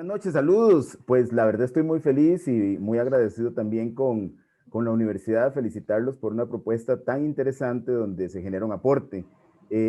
Buenas noches, saludos. Pues la verdad estoy muy feliz y muy agradecido también con la universidad. Felicitarlos por una propuesta tan interesante donde se genera un aporte.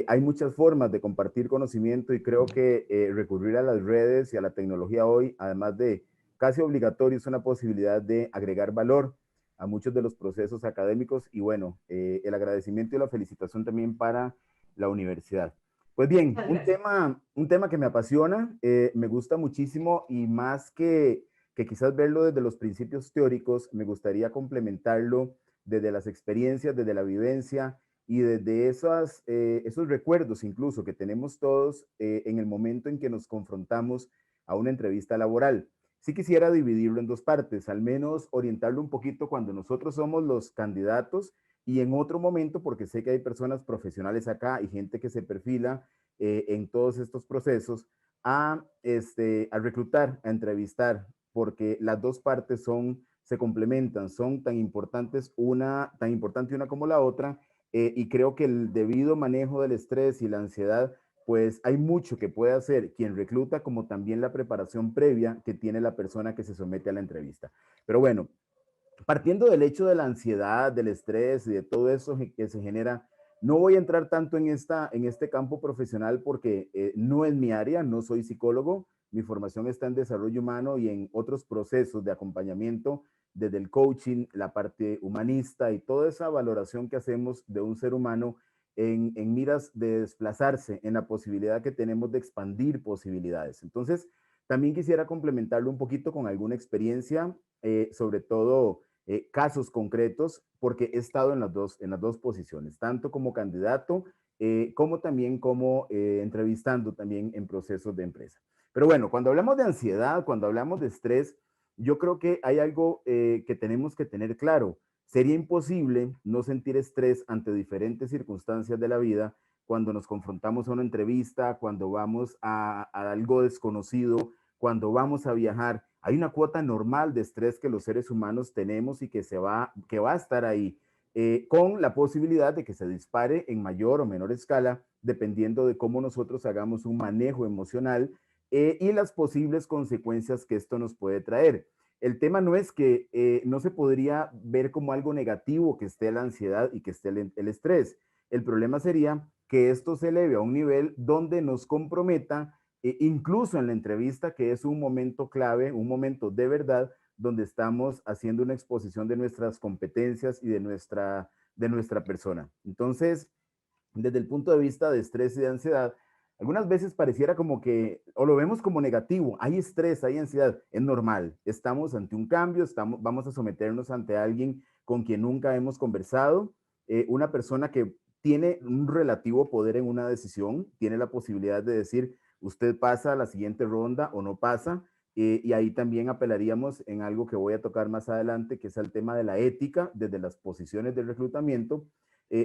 Hay muchas formas de compartir conocimiento y creo que recurrir a las redes y a la tecnología hoy, además de casi obligatorio, es una posibilidad de agregar valor a muchos de los procesos académicos y bueno, el agradecimiento y la felicitación también para la universidad. Pues bien, Muchas gracias. un tema que me apasiona, me gusta muchísimo y más que quizás verlo desde los principios teóricos, me gustaría complementarlo desde las experiencias, desde la vivencia y desde esos recuerdos incluso que tenemos todos en el momento en que nos confrontamos a una entrevista laboral. Sí quisiera dividirlo en dos partes, al menos orientarlo un poquito cuando nosotros somos los candidatos y en otro momento, porque sé que hay personas profesionales acá y gente que se perfila en todos estos procesos, a reclutar, a entrevistar, porque las dos partes se complementan, son tan importante una como la otra, y creo que el debido manejo del estrés y la ansiedad, pues hay mucho que puede hacer quien recluta, como también la preparación previa que tiene la persona que se somete a la entrevista. Pero bueno, partiendo del hecho de la ansiedad, del estrés y de todo eso que se genera, no voy a entrar tanto en este campo profesional porque no es mi área, no soy psicólogo, mi formación está en desarrollo humano y en otros procesos de acompañamiento, desde el coaching, la parte humanista y toda esa valoración que hacemos de un ser humano en miras de desplazarse, en la posibilidad que tenemos de expandir posibilidades. Entonces, también quisiera complementarlo un poquito con alguna experiencia, sobre todo casos concretos, porque he estado en las dos posiciones, tanto como candidato como también como entrevistando también en procesos de empresa. Pero bueno, cuando hablamos de ansiedad, cuando hablamos de estrés, yo creo que hay algo que tenemos que tener claro. Sería imposible no sentir estrés ante diferentes circunstancias de la vida cuando nos confrontamos a una entrevista, cuando vamos a algo desconocido, cuando vamos a viajar. Hay una cuota normal de estrés que los seres humanos tenemos y que va a estar ahí, con la posibilidad de que se dispare en mayor o menor escala, dependiendo de cómo nosotros hagamos un manejo emocional y las posibles consecuencias que esto nos puede traer. El tema no es que no se podría ver como algo negativo que esté la ansiedad y que esté el estrés. El problema sería que esto se eleve a un nivel donde nos comprometa, incluso en la entrevista, que es un momento clave, un momento de verdad, donde estamos haciendo una exposición de nuestras competencias y de nuestra persona. Entonces, desde el punto de vista de estrés y de ansiedad, algunas veces pareciera como que, o lo vemos como negativo, hay estrés, hay ansiedad, es normal, estamos ante un cambio, vamos a someternos ante alguien con quien nunca hemos conversado, una persona que tiene un relativo poder en una decisión, tiene la posibilidad de decir, usted pasa a la siguiente ronda o no pasa, y ahí también apelaríamos en algo que voy a tocar más adelante, que es el tema de la ética desde las posiciones de reclutamiento,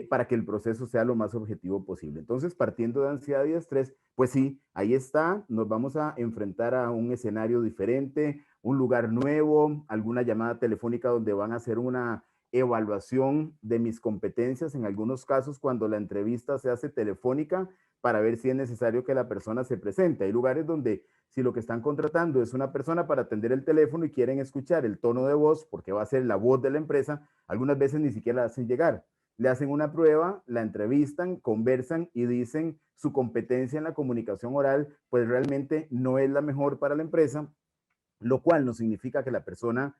para que el proceso sea lo más objetivo posible. Entonces, partiendo de ansiedad y estrés, pues sí, ahí está, nos vamos a enfrentar a un escenario diferente, un lugar nuevo, alguna llamada telefónica donde van a hacer una evaluación de mis competencias, en algunos casos cuando la entrevista se hace telefónica para ver si es necesario que la persona se presente. Hay lugares donde si lo que están contratando es una persona para atender el teléfono y quieren escuchar el tono de voz, porque va a ser la voz de la empresa, algunas veces ni siquiera la hacen llegar, le hacen una prueba, la entrevistan, conversan y dicen su competencia en la comunicación oral, pues realmente no es la mejor para la empresa, lo cual no significa que la persona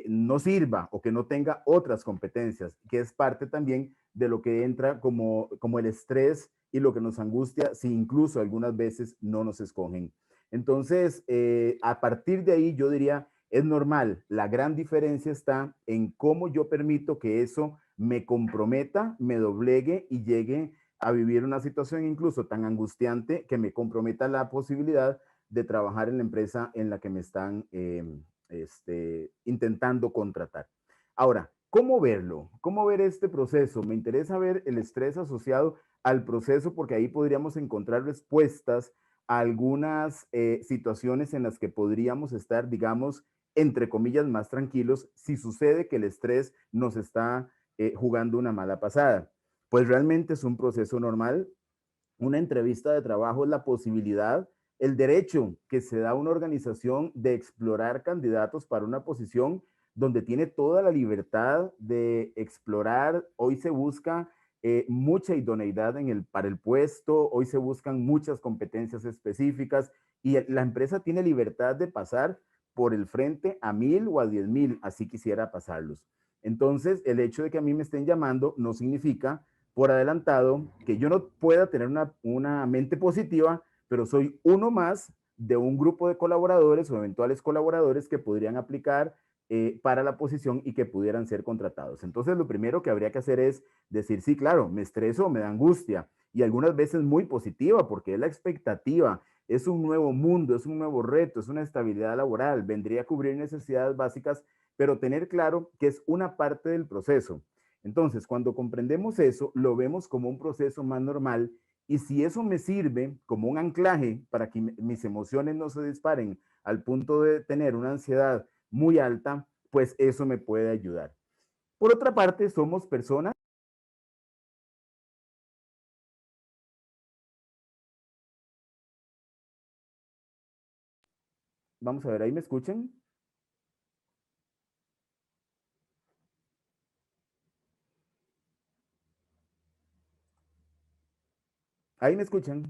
no sirva o que no tenga otras competencias, que es parte también de lo que entra como el estrés y lo que nos angustia si incluso algunas veces no nos escogen. Entonces, a partir de ahí yo diría, es normal, la gran diferencia está en cómo yo permito que eso me comprometa, me doblegue y llegue a vivir una situación incluso tan angustiante que me comprometa la posibilidad de trabajar en la empresa en la que me están intentando contratar. Ahora, ¿cómo verlo? ¿Cómo ver este proceso? Me interesa ver el estrés asociado al proceso porque ahí podríamos encontrar respuestas a algunas situaciones en las que podríamos estar, digamos, entre comillas, más tranquilos si sucede que el estrés nos está jugando una mala pasada. Pues realmente es un proceso normal. Una entrevista de trabajo es la posibilidad el derecho que se da a una organización de explorar candidatos para una posición donde tiene toda la libertad de explorar. Hoy se busca mucha idoneidad para el puesto, hoy se buscan muchas competencias específicas y la empresa tiene libertad de pasar por el frente a 1000 o a 10,000, así quisiera pasarlos. Entonces, el hecho de que a mí me estén llamando no significa por adelantado que yo no pueda tener una mente positiva, pero soy uno más de un grupo de colaboradores o eventuales colaboradores que podrían aplicar para la posición y que pudieran ser contratados. Entonces, lo primero que habría que hacer es decir, sí, claro, me estreso, me da angustia y algunas veces muy positiva porque es la expectativa, es un nuevo mundo, es un nuevo reto, es una estabilidad laboral, vendría a cubrir necesidades básicas, pero tener claro que es una parte del proceso. Entonces, cuando comprendemos eso, lo vemos como un proceso más normal y si eso me sirve como un anclaje para que mis emociones no se disparen al punto de tener una ansiedad muy alta, pues eso me puede ayudar. Por otra parte, somos personas. Vamos a ver, ¿ahí me escuchan? ¿Ahí me escuchan?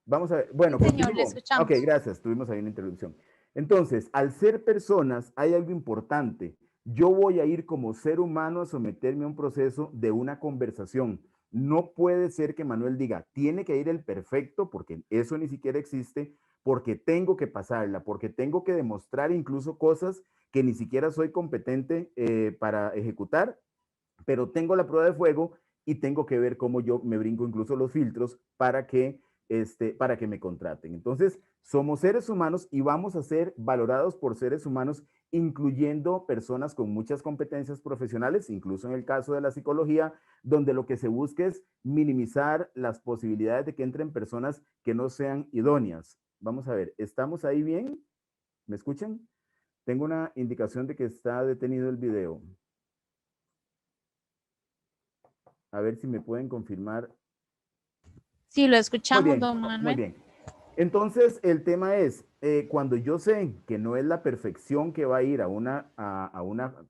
Vamos a ver, Sí, bueno, señor, le continúo. Ok, escuchamos. gracias, tuvimos ahí una interrupción. Entonces, al ser personas, hay algo importante. Yo voy a ir como ser humano a someterme a un proceso de una conversación. No puede ser que Manuel diga, tiene que ir el perfecto, porque eso ni siquiera existe, porque tengo que pasarla, porque tengo que demostrar incluso cosas que ni siquiera soy competente para ejecutar, pero tengo la prueba de fuego y tengo que ver cómo yo me brinco incluso los filtros para que me contraten. Entonces, somos seres humanos y vamos a ser valorados por seres humanos, incluyendo personas con muchas competencias profesionales, incluso en el caso de la psicología, donde lo que se busca es minimizar las posibilidades de que entren personas que no sean idóneas. Vamos a ver, ¿estamos ahí bien? ¿Me escuchan? Tengo una indicación de que está detenido el video. A ver si me pueden confirmar. Sí, lo Muy escuchamos, bien, don muy Manuel. bien. Entonces, el tema es, cuando yo sé que no es la perfección que va a ir a una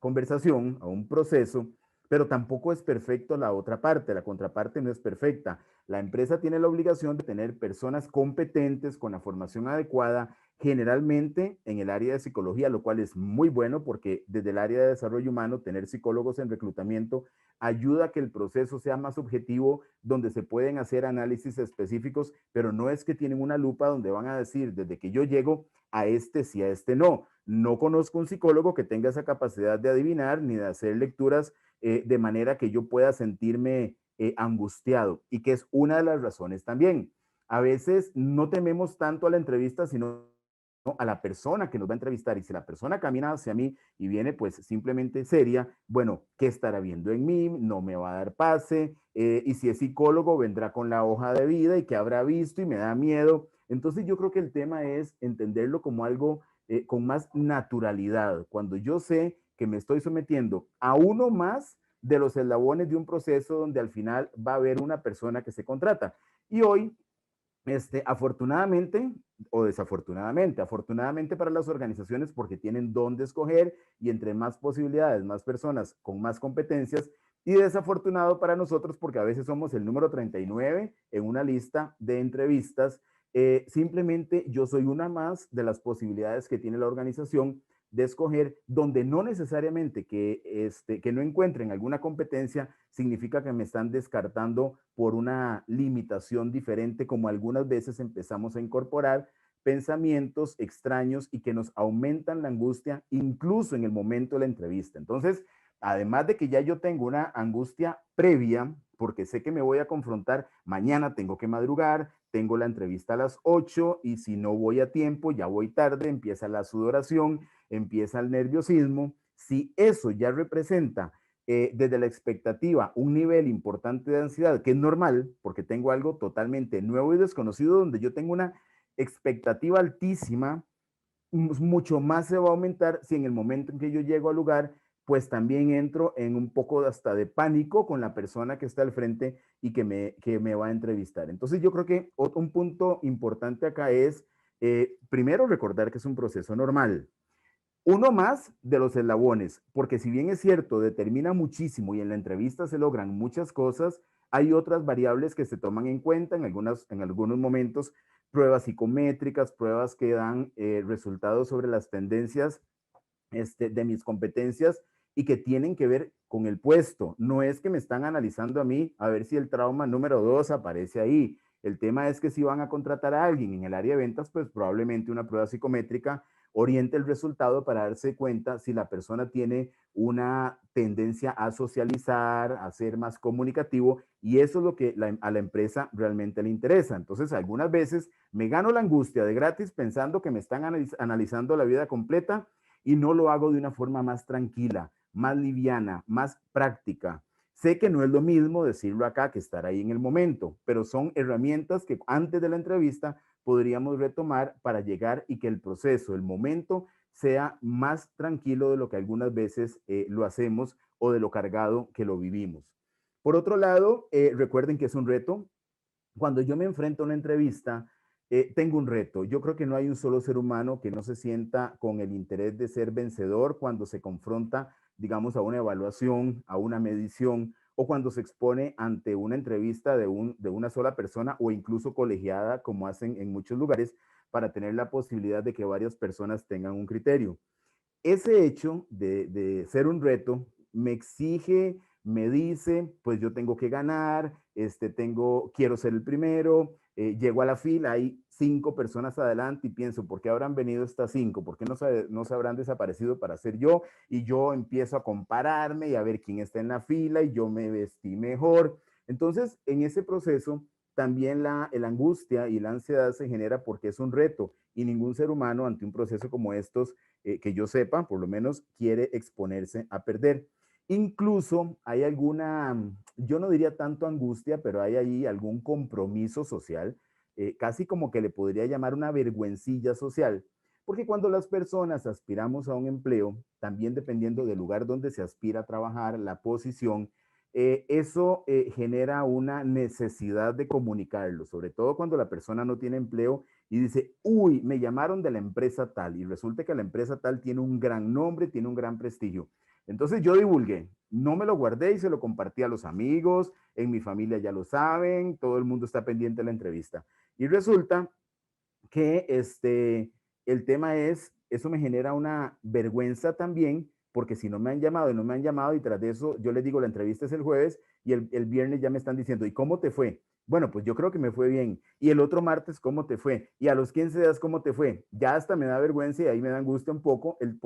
conversación, a un proceso, pero tampoco es perfecto la otra parte, la contraparte no es perfecta. La empresa tiene la obligación de tener personas competentes con la formación adecuada, generalmente en el área de psicología, lo cual es muy bueno porque desde el área de desarrollo humano, tener psicólogos en reclutamiento ayuda a que el proceso sea más objetivo, donde se pueden hacer análisis específicos, pero no es que tienen una lupa donde van a decir, desde que yo llego a este sí, a este no. No conozco un psicólogo que tenga esa capacidad de adivinar ni de hacer lecturas de manera que yo pueda sentirme angustiado y que es una de las razones también. A veces no tememos tanto a la entrevista, sino a la persona que nos va a entrevistar y si la persona camina hacia mí y viene pues simplemente seria, bueno, ¿qué estará viendo en mí? No me va a dar pase y si es psicólogo vendrá con la hoja de vida y que habrá visto y me da miedo. Entonces yo creo que el tema es entenderlo como algo con más naturalidad. Cuando yo sé que me estoy sometiendo a uno más de los eslabones de un proceso donde al final va a haber una persona que se contrata. Y hoy afortunadamente o desafortunadamente, afortunadamente para las organizaciones porque tienen dónde escoger y entre más posibilidades, más personas con más competencias y desafortunado para nosotros porque a veces somos el número 39 en una lista de entrevistas. Simplemente yo soy una más de las posibilidades que tiene la organización de escoger, donde no necesariamente que no encuentren alguna competencia significa que me están descartando por una limitación diferente, como algunas veces empezamos a incorporar pensamientos extraños y que nos aumentan la angustia incluso en el momento de la entrevista. Entonces, además de que ya yo tengo una angustia previa, porque sé que me voy a confrontar, mañana tengo que madrugar, tengo la entrevista a las 8 y si no voy a tiempo, ya voy tarde, empieza la sudoración, empieza el nerviosismo. Si eso ya representa desde la expectativa un nivel importante de ansiedad, que es normal, porque tengo algo totalmente nuevo y desconocido, donde yo tengo una expectativa altísima, mucho más se va a aumentar si en el momento en que yo llego al lugar pues también entro en un poco hasta de pánico con la persona que está al frente y que me va a entrevistar. Entonces yo creo que un punto importante acá es, primero, recordar que es un proceso normal. Uno más de los eslabones, porque si bien es cierto, determina muchísimo y en la entrevista se logran muchas cosas, hay otras variables que se toman en cuenta en algunos momentos, pruebas psicométricas, pruebas que dan resultados sobre las tendencias de mis competencias y que tienen que ver con el puesto. No es que me están analizando a mí a ver si el trauma número 2 aparece ahí. El tema es que si van a contratar a alguien en el área de ventas, pues probablemente una prueba psicométrica oriente el resultado para darse cuenta si la persona tiene una tendencia a socializar, a ser más comunicativo, y eso es lo que a la empresa realmente le interesa. Entonces, algunas veces me gano la angustia de gratis pensando que me están analizando la vida completa y no lo hago de una forma más tranquila, más liviana, más práctica. Sé que no es lo mismo decirlo acá que estar ahí en el momento, pero son herramientas que antes de la entrevista podríamos retomar para llegar y que el proceso, el momento, sea más tranquilo de lo que algunas veces lo hacemos o de lo cargado que lo vivimos. Por otro lado, recuerden que es un reto. Cuando yo me enfrento a una entrevista, tengo un reto. Yo creo que no hay un solo ser humano que no se sienta con el interés de ser vencedor cuando se confronta, digamos, a una evaluación, a una medición o cuando se expone ante una entrevista de una sola persona o incluso colegiada, como hacen en muchos lugares, para tener la posibilidad de que varias personas tengan un criterio. Ese hecho de ser un reto me exige, me dice, pues yo tengo que ganar, quiero ser el primero, llego a la fila, hay 5 personas adelante y pienso, ¿por qué habrán venido estas 5? ¿Por qué no se habrán desaparecido para ser yo? Y yo empiezo a compararme y a ver quién está en la fila y yo me vestí mejor. Entonces, en ese proceso, también la angustia y la ansiedad se genera porque es un reto y ningún ser humano ante un proceso como estos que yo sepa, por lo menos quiere exponerse a perder. Incluso hay alguna, yo no diría tanto angustia, pero hay ahí algún compromiso social, casi como que le podría llamar una vergüencilla social, porque cuando las personas aspiramos a un empleo, también dependiendo del lugar donde se aspira a trabajar, la posición, eso genera una necesidad de comunicarlo, sobre todo cuando la persona no tiene empleo y dice, uy, me llamaron de la empresa tal y resulta que la empresa tal tiene un gran nombre, tiene un gran prestigio. Entonces yo divulgué, no me lo guardé y se lo compartí a los amigos, en mi familia ya lo saben, todo el mundo está pendiente de la entrevista. Y resulta que el tema es, eso me genera una vergüenza también, porque si no me han llamado y no me han llamado y tras de eso yo les digo, la entrevista es el jueves y el viernes ya me están diciendo, ¿y cómo te fue? Bueno, pues yo creo que me fue bien. Y el otro martes, ¿cómo te fue? Y a los 15 días, ¿cómo te fue? Ya hasta me da vergüenza y ahí me da angustia un poco el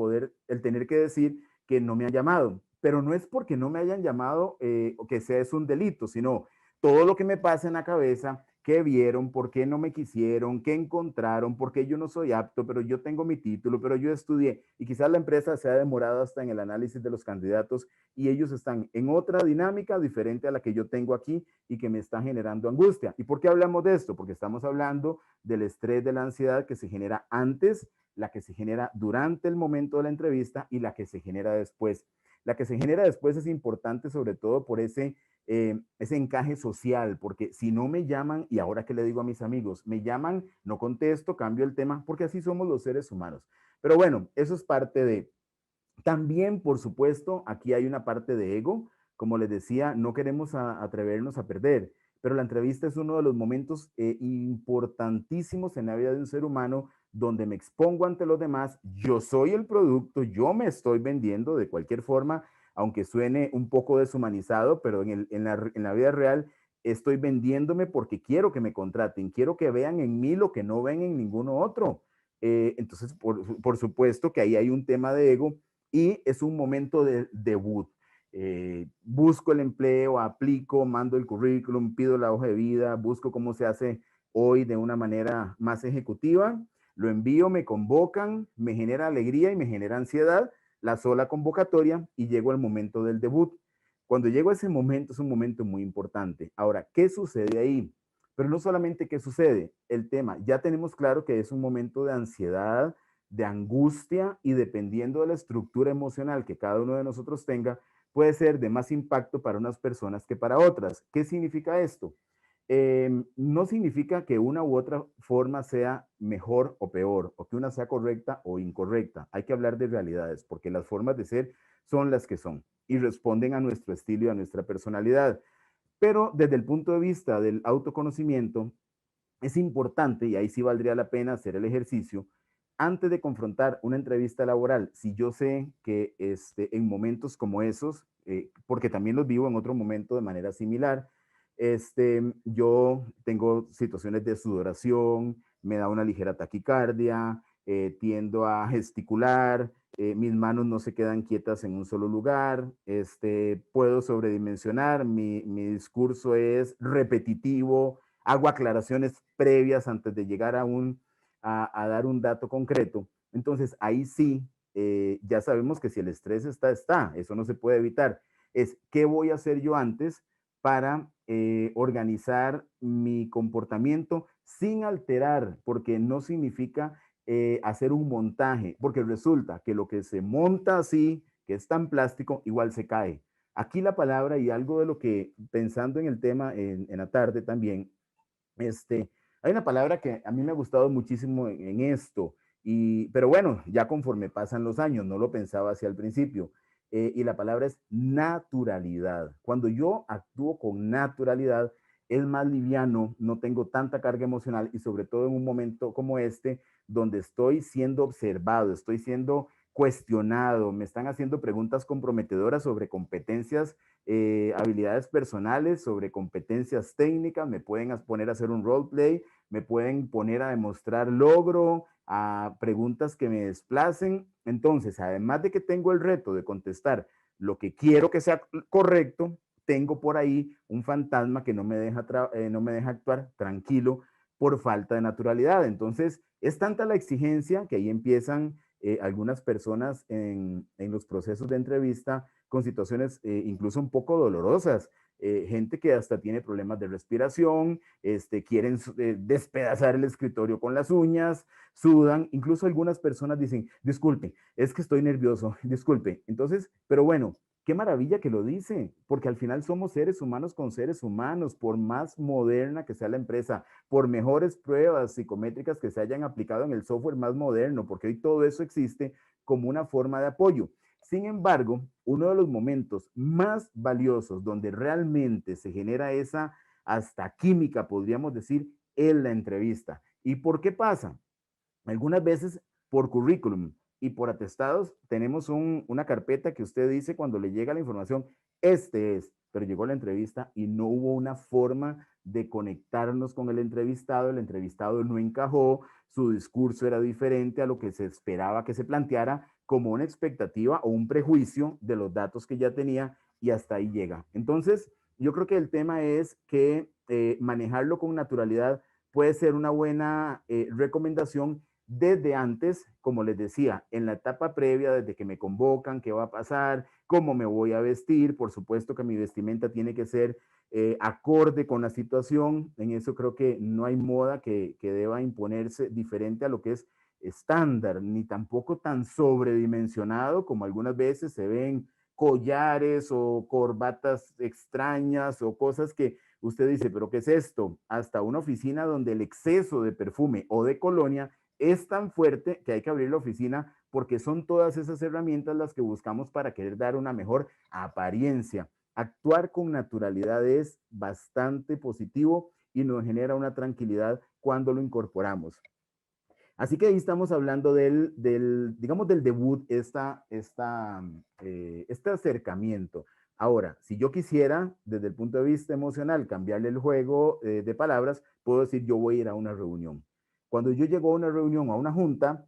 tener que decir que no me han llamado. Pero no es porque no me hayan llamado o que sea es un delito, sino todo lo que me pasa en la cabeza, qué vieron, por qué no me quisieron, qué encontraron, por qué yo no soy apto, pero yo tengo mi título, pero yo estudié. Y quizás la empresa se ha demorado hasta en el análisis de los candidatos y ellos están en otra dinámica diferente a la que yo tengo aquí y que me está generando angustia. ¿Y por qué hablamos de esto? Porque estamos hablando del estrés, de la ansiedad que se genera antes, la que se genera durante el momento de la entrevista y la que se genera después. La que se genera después es importante sobre todo por ese encaje social, porque si no me llaman, y ahora que le digo a mis amigos, me llaman, no contesto, cambio el tema, porque así somos los seres humanos. Pero bueno, eso es parte de. También, por supuesto, aquí hay una parte de ego. Como les decía, no queremos atrevernos a perder, pero la entrevista es uno de los momentos importantísimos en la vida de un ser humano donde me expongo ante los demás, yo soy el producto, yo me estoy vendiendo de cualquier forma, aunque suene un poco deshumanizado, pero en la vida real estoy vendiéndome porque quiero que me contraten, quiero que vean en mí lo que no ven en ninguno otro. Entonces, por supuesto que ahí hay un tema de ego y es un momento de debut. Busco el empleo, aplico, mando el currículum, pido la hoja de vida, busco cómo se hace hoy de una manera más ejecutiva, lo envío, me convocan, me genera alegría y me genera ansiedad la sola convocatoria y llego al momento del debut. Cuando llego a ese momento es un momento muy importante. Ahora, ¿qué sucede ahí? Pero no solamente qué sucede, el tema, ya tenemos claro que es un momento de ansiedad, de angustia y dependiendo de la estructura emocional que cada uno de nosotros tenga, puede ser de más impacto para unas personas que para otras. ¿Qué significa esto? No significa que una u otra forma sea mejor o peor, o que una sea correcta o incorrecta. Hay que hablar de realidades, porque las formas de ser son las que son y responden a nuestro estilo y a nuestra personalidad. Pero desde el punto de vista del autoconocimiento, es importante, y ahí sí valdría la pena hacer el ejercicio, antes de confrontar una entrevista laboral, si yo sé que en momentos como esos, porque también los vivo en otro momento de manera similar, yo tengo situaciones de sudoración, me da una ligera taquicardia, tiendo a gesticular, mis manos no se quedan quietas en un solo lugar, puedo sobredimensionar, mi discurso es repetitivo, hago aclaraciones previas antes de llegar a dar un dato concreto. Entonces, ahí sí, ya sabemos que si el estrés está, está, eso no se puede evitar. Es qué voy a hacer yo antes para organizar mi comportamiento sin alterar, porque no significa hacer un montaje, porque resulta que lo que se monta así, que es tan plástico, igual se cae. Aquí la palabra y algo de lo que, pensando en el tema en la tarde también, este, hay una palabra que a mí me ha gustado muchísimo en esto, pero bueno, ya conforme pasan los años, no lo pensaba así al principio, y la palabra es naturalidad. Cuando yo actúo con naturalidad, es más liviano, no tengo tanta carga emocional y sobre todo en un momento como este, donde estoy siendo observado, estoy siendo cuestionado, me están haciendo preguntas comprometedoras sobre competencias, habilidades personales, sobre competencias técnicas, me pueden poner a hacer un roleplay, me pueden poner a demostrar logro, a preguntas que me desplacen. Entonces, además de que tengo el reto de contestar lo que quiero que sea correcto, tengo por ahí un fantasma que no me deja actuar tranquilo por falta de naturalidad. Entonces, es tanta la exigencia que ahí empiezan algunas personas en los procesos de entrevista con situaciones incluso un poco dolorosas. Gente que hasta tiene problemas de respiración, quieren despedazar el escritorio con las uñas, sudan, incluso algunas personas dicen, disculpe, es que estoy nervioso, disculpe. Entonces, pero bueno, qué maravilla que lo dice, porque al final somos seres humanos con seres humanos, por más moderna que sea la empresa, por mejores pruebas psicométricas que se hayan aplicado en el software más moderno, porque hoy todo eso existe como una forma de apoyo. Sin embargo, uno de los momentos más valiosos donde realmente se genera esa hasta química, podríamos decir, es la entrevista. ¿Y por qué pasa? Algunas veces por currículum y por atestados tenemos una carpeta que usted dice cuando le llega la información, este es, pero llegó la entrevista y no hubo una forma de conectarnos con el entrevistado no encajó, su discurso era diferente a lo que se esperaba que se planteara como una expectativa o un prejuicio de los datos que ya tenía y hasta ahí llega. Entonces, yo creo que el tema es que manejarlo con naturalidad puede ser una buena recomendación desde antes, como les decía, en la etapa previa, desde que me convocan, qué va a pasar, cómo me voy a vestir, por supuesto que mi vestimenta tiene que ser acorde con la situación, en eso creo que no hay moda que deba imponerse diferente a lo que es estándar, ni tampoco tan sobredimensionado como algunas veces se ven collares o corbatas extrañas o cosas que usted dice, pero ¿qué es esto? Hasta una oficina donde el exceso de perfume o de colonia es tan fuerte que hay que abrir la oficina porque son todas esas herramientas las que buscamos para querer dar una mejor apariencia. Actuar con naturalidad es bastante positivo y nos genera una tranquilidad cuando lo incorporamos. Así que ahí estamos hablando digamos, del debut, este acercamiento. Ahora, si yo quisiera, desde el punto de vista emocional, cambiarle el juego de palabras, puedo decir, yo voy a ir a una reunión. Cuando yo llego a una reunión o a una junta,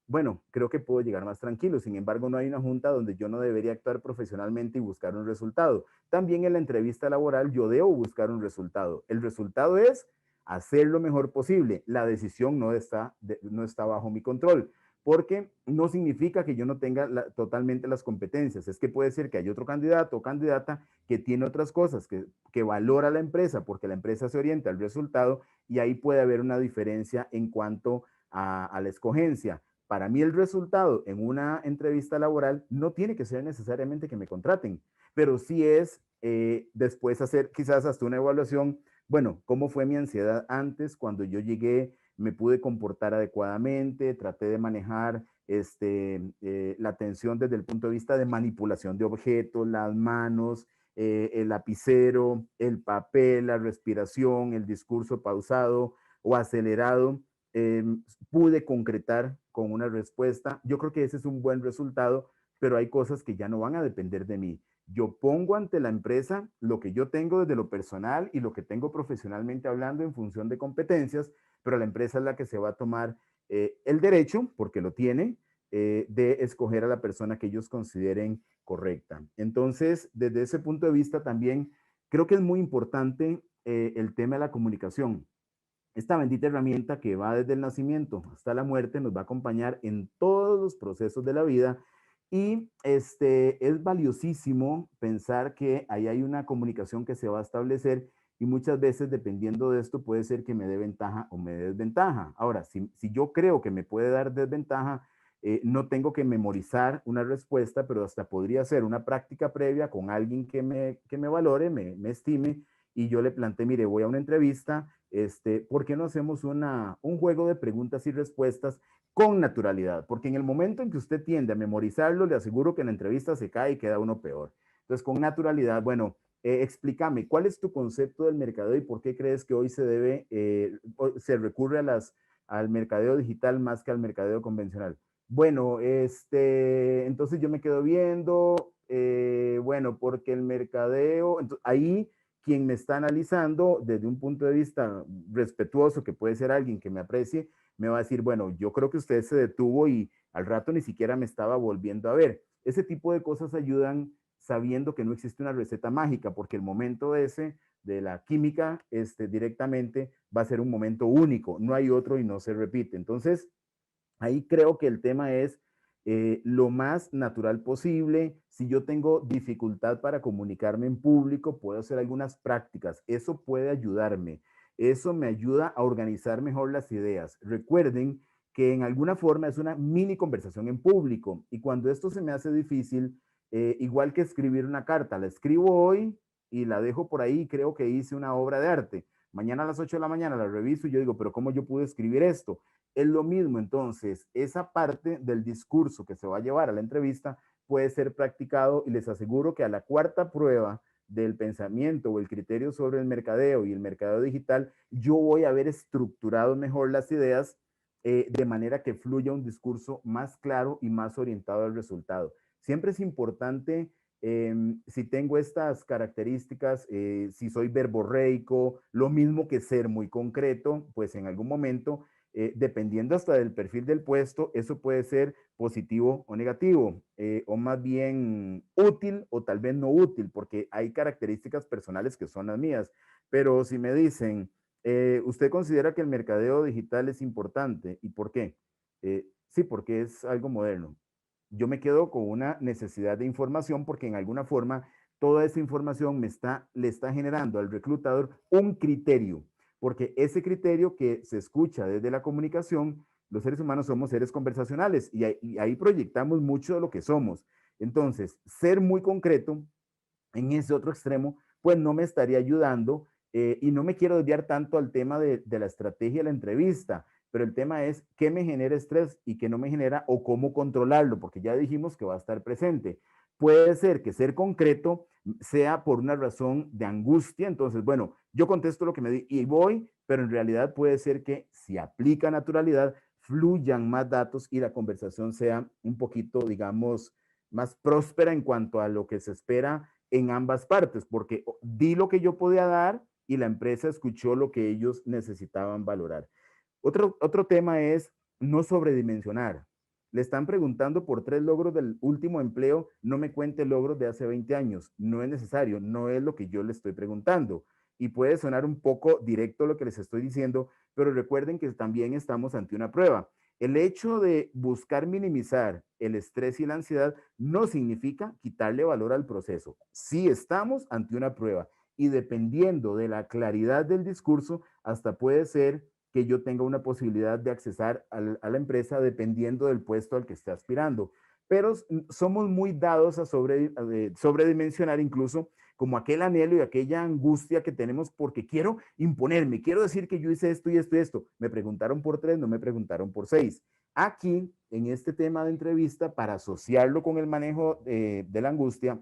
bueno, creo que puedo llegar más tranquilo. Sin embargo, no hay una junta donde yo no debería actuar profesionalmente y buscar un resultado. También en la entrevista laboral yo debo buscar un resultado. El resultado es hacer lo mejor posible. La decisión no está bajo mi control, porque no significa que yo no tenga totalmente las competencias. Es que puede ser que hay otro candidato o candidata que tiene otras cosas, que valora la empresa, porque la empresa se orienta al resultado y ahí puede haber una diferencia en cuanto a la escogencia. para mí el resultado en una entrevista laboral no tiene que ser necesariamente que me contraten, pero sí es después hacer quizás hasta una evaluación. Bueno, ¿cómo fue mi ansiedad antes cuando yo llegué? ¿Me pude comportar adecuadamente? ¿Traté de manejar la atención desde el punto de vista de manipulación de objetos, las manos, el lapicero, el papel, la respiración, el discurso pausado o acelerado? Eh, Pude concretar con una respuesta. Yo creo que ese es un buen resultado, pero hay cosas que ya no van a depender de mí. Yo pongo ante la empresa lo que yo tengo desde lo personal y lo que tengo profesionalmente hablando en función de competencias, pero la empresa es la que se va a tomar el derecho, porque lo tiene, de escoger a la persona que ellos consideren correcta. Entonces, desde ese punto de vista también creo que es muy importante el tema de la comunicación. Esta bendita herramienta que va desde el nacimiento hasta la muerte nos va a acompañar en todos los procesos de la vida y es valiosísimo pensar que ahí hay una comunicación que se va a establecer y muchas veces dependiendo de esto puede ser que me dé ventaja o me dé desventaja. Ahora, si yo creo que me puede dar desventaja, no tengo que memorizar una respuesta, pero hasta podría ser una práctica previa con alguien que me valore, me estime y yo le planteé, mire, voy a una entrevista, ¿por qué no hacemos un juego de preguntas y respuestas con naturalidad? Porque en el momento en que usted tiende a memorizarlo, le aseguro que en la entrevista se cae y queda uno peor. Entonces, con naturalidad, bueno, explícame, ¿cuál es tu concepto del mercadeo y por qué crees que hoy se recurre al mercadeo digital más que al mercadeo convencional? Bueno, entonces yo me quedo viendo, bueno, porque el mercadeo, ahí quien me está analizando desde un punto de vista respetuoso, que puede ser alguien que me aprecie, me va a decir, bueno, yo creo que usted se detuvo y al rato ni siquiera me estaba volviendo a ver. Ese tipo de cosas ayudan sabiendo que no existe una receta mágica, porque el momento ese de la química directamente va a ser un momento único, no hay otro y no se repite. Entonces, ahí creo que el tema es lo más natural posible. Si yo tengo dificultad para comunicarme en público, puedo hacer algunas prácticas. Eso puede ayudarme. Eso me ayuda a organizar mejor las ideas. Recuerden que en alguna forma es una mini conversación en público y cuando esto se me hace difícil, igual que escribir una carta, la escribo hoy y la dejo por ahí y creo que hice una obra de arte. Mañana a las 8 de la mañana la reviso y yo digo, pero ¿cómo yo pude escribir esto? Es lo mismo, entonces, esa parte del discurso que se va a llevar a la entrevista puede ser practicado y les aseguro que a la cuarta prueba del pensamiento o el criterio sobre el mercadeo y el mercadeo digital, yo voy a haber estructurado mejor las ideas de manera que fluya un discurso más claro y más orientado al resultado. Siempre es importante, si tengo estas características, si soy verborreico, lo mismo que ser muy concreto, pues en algún momento dependiendo hasta del perfil del puesto, eso puede ser positivo o negativo, o más bien útil o tal vez no útil, porque hay características personales que son las mías. Pero si me dicen, ¿usted considera que el mercadeo digital es importante? ¿Y por qué? Sí, porque es algo moderno. Yo me quedo con una necesidad de información porque en alguna forma toda esa información le está generando al reclutador un criterio porque ese criterio que se escucha desde la comunicación, los seres humanos somos seres conversacionales y ahí proyectamos mucho de lo que somos. Entonces, ser muy concreto en ese otro extremo, pues no me estaría ayudando y no me quiero desviar tanto al tema de la estrategia de la entrevista, pero el tema es qué me genera estrés y qué no me genera o cómo controlarlo, porque ya dijimos que va a estar presente. Puede ser que ser concreto sea por una razón de angustia, entonces, bueno, yo contesto lo que me di y voy, pero en realidad puede ser que si aplica naturalidad, fluyan más datos y la conversación sea un poquito, digamos, más próspera en cuanto a lo que se espera en ambas partes, porque di lo que yo podía dar y la empresa escuchó lo que ellos necesitaban valorar. Otro tema es no sobredimensionar. Le están preguntando por 3 logros del último empleo, no me cuente logros de hace 20 años. No es necesario, no es lo que yo le estoy preguntando. Y puede sonar un poco directo lo que les estoy diciendo, pero recuerden que también estamos ante una prueba. El hecho de buscar minimizar el estrés y la ansiedad no significa quitarle valor al proceso. Sí estamos ante una prueba y dependiendo de la claridad del discurso, hasta puede ser que yo tenga una posibilidad de accesar a la empresa dependiendo del puesto al que esté aspirando. Pero somos muy dados a sobredimensionar incluso como aquel anhelo y aquella angustia que tenemos porque quiero imponerme, quiero decir que yo hice esto y esto y esto. Me preguntaron por 3, no me preguntaron por 6. Aquí, en este tema de entrevista, para asociarlo con el manejo de la angustia,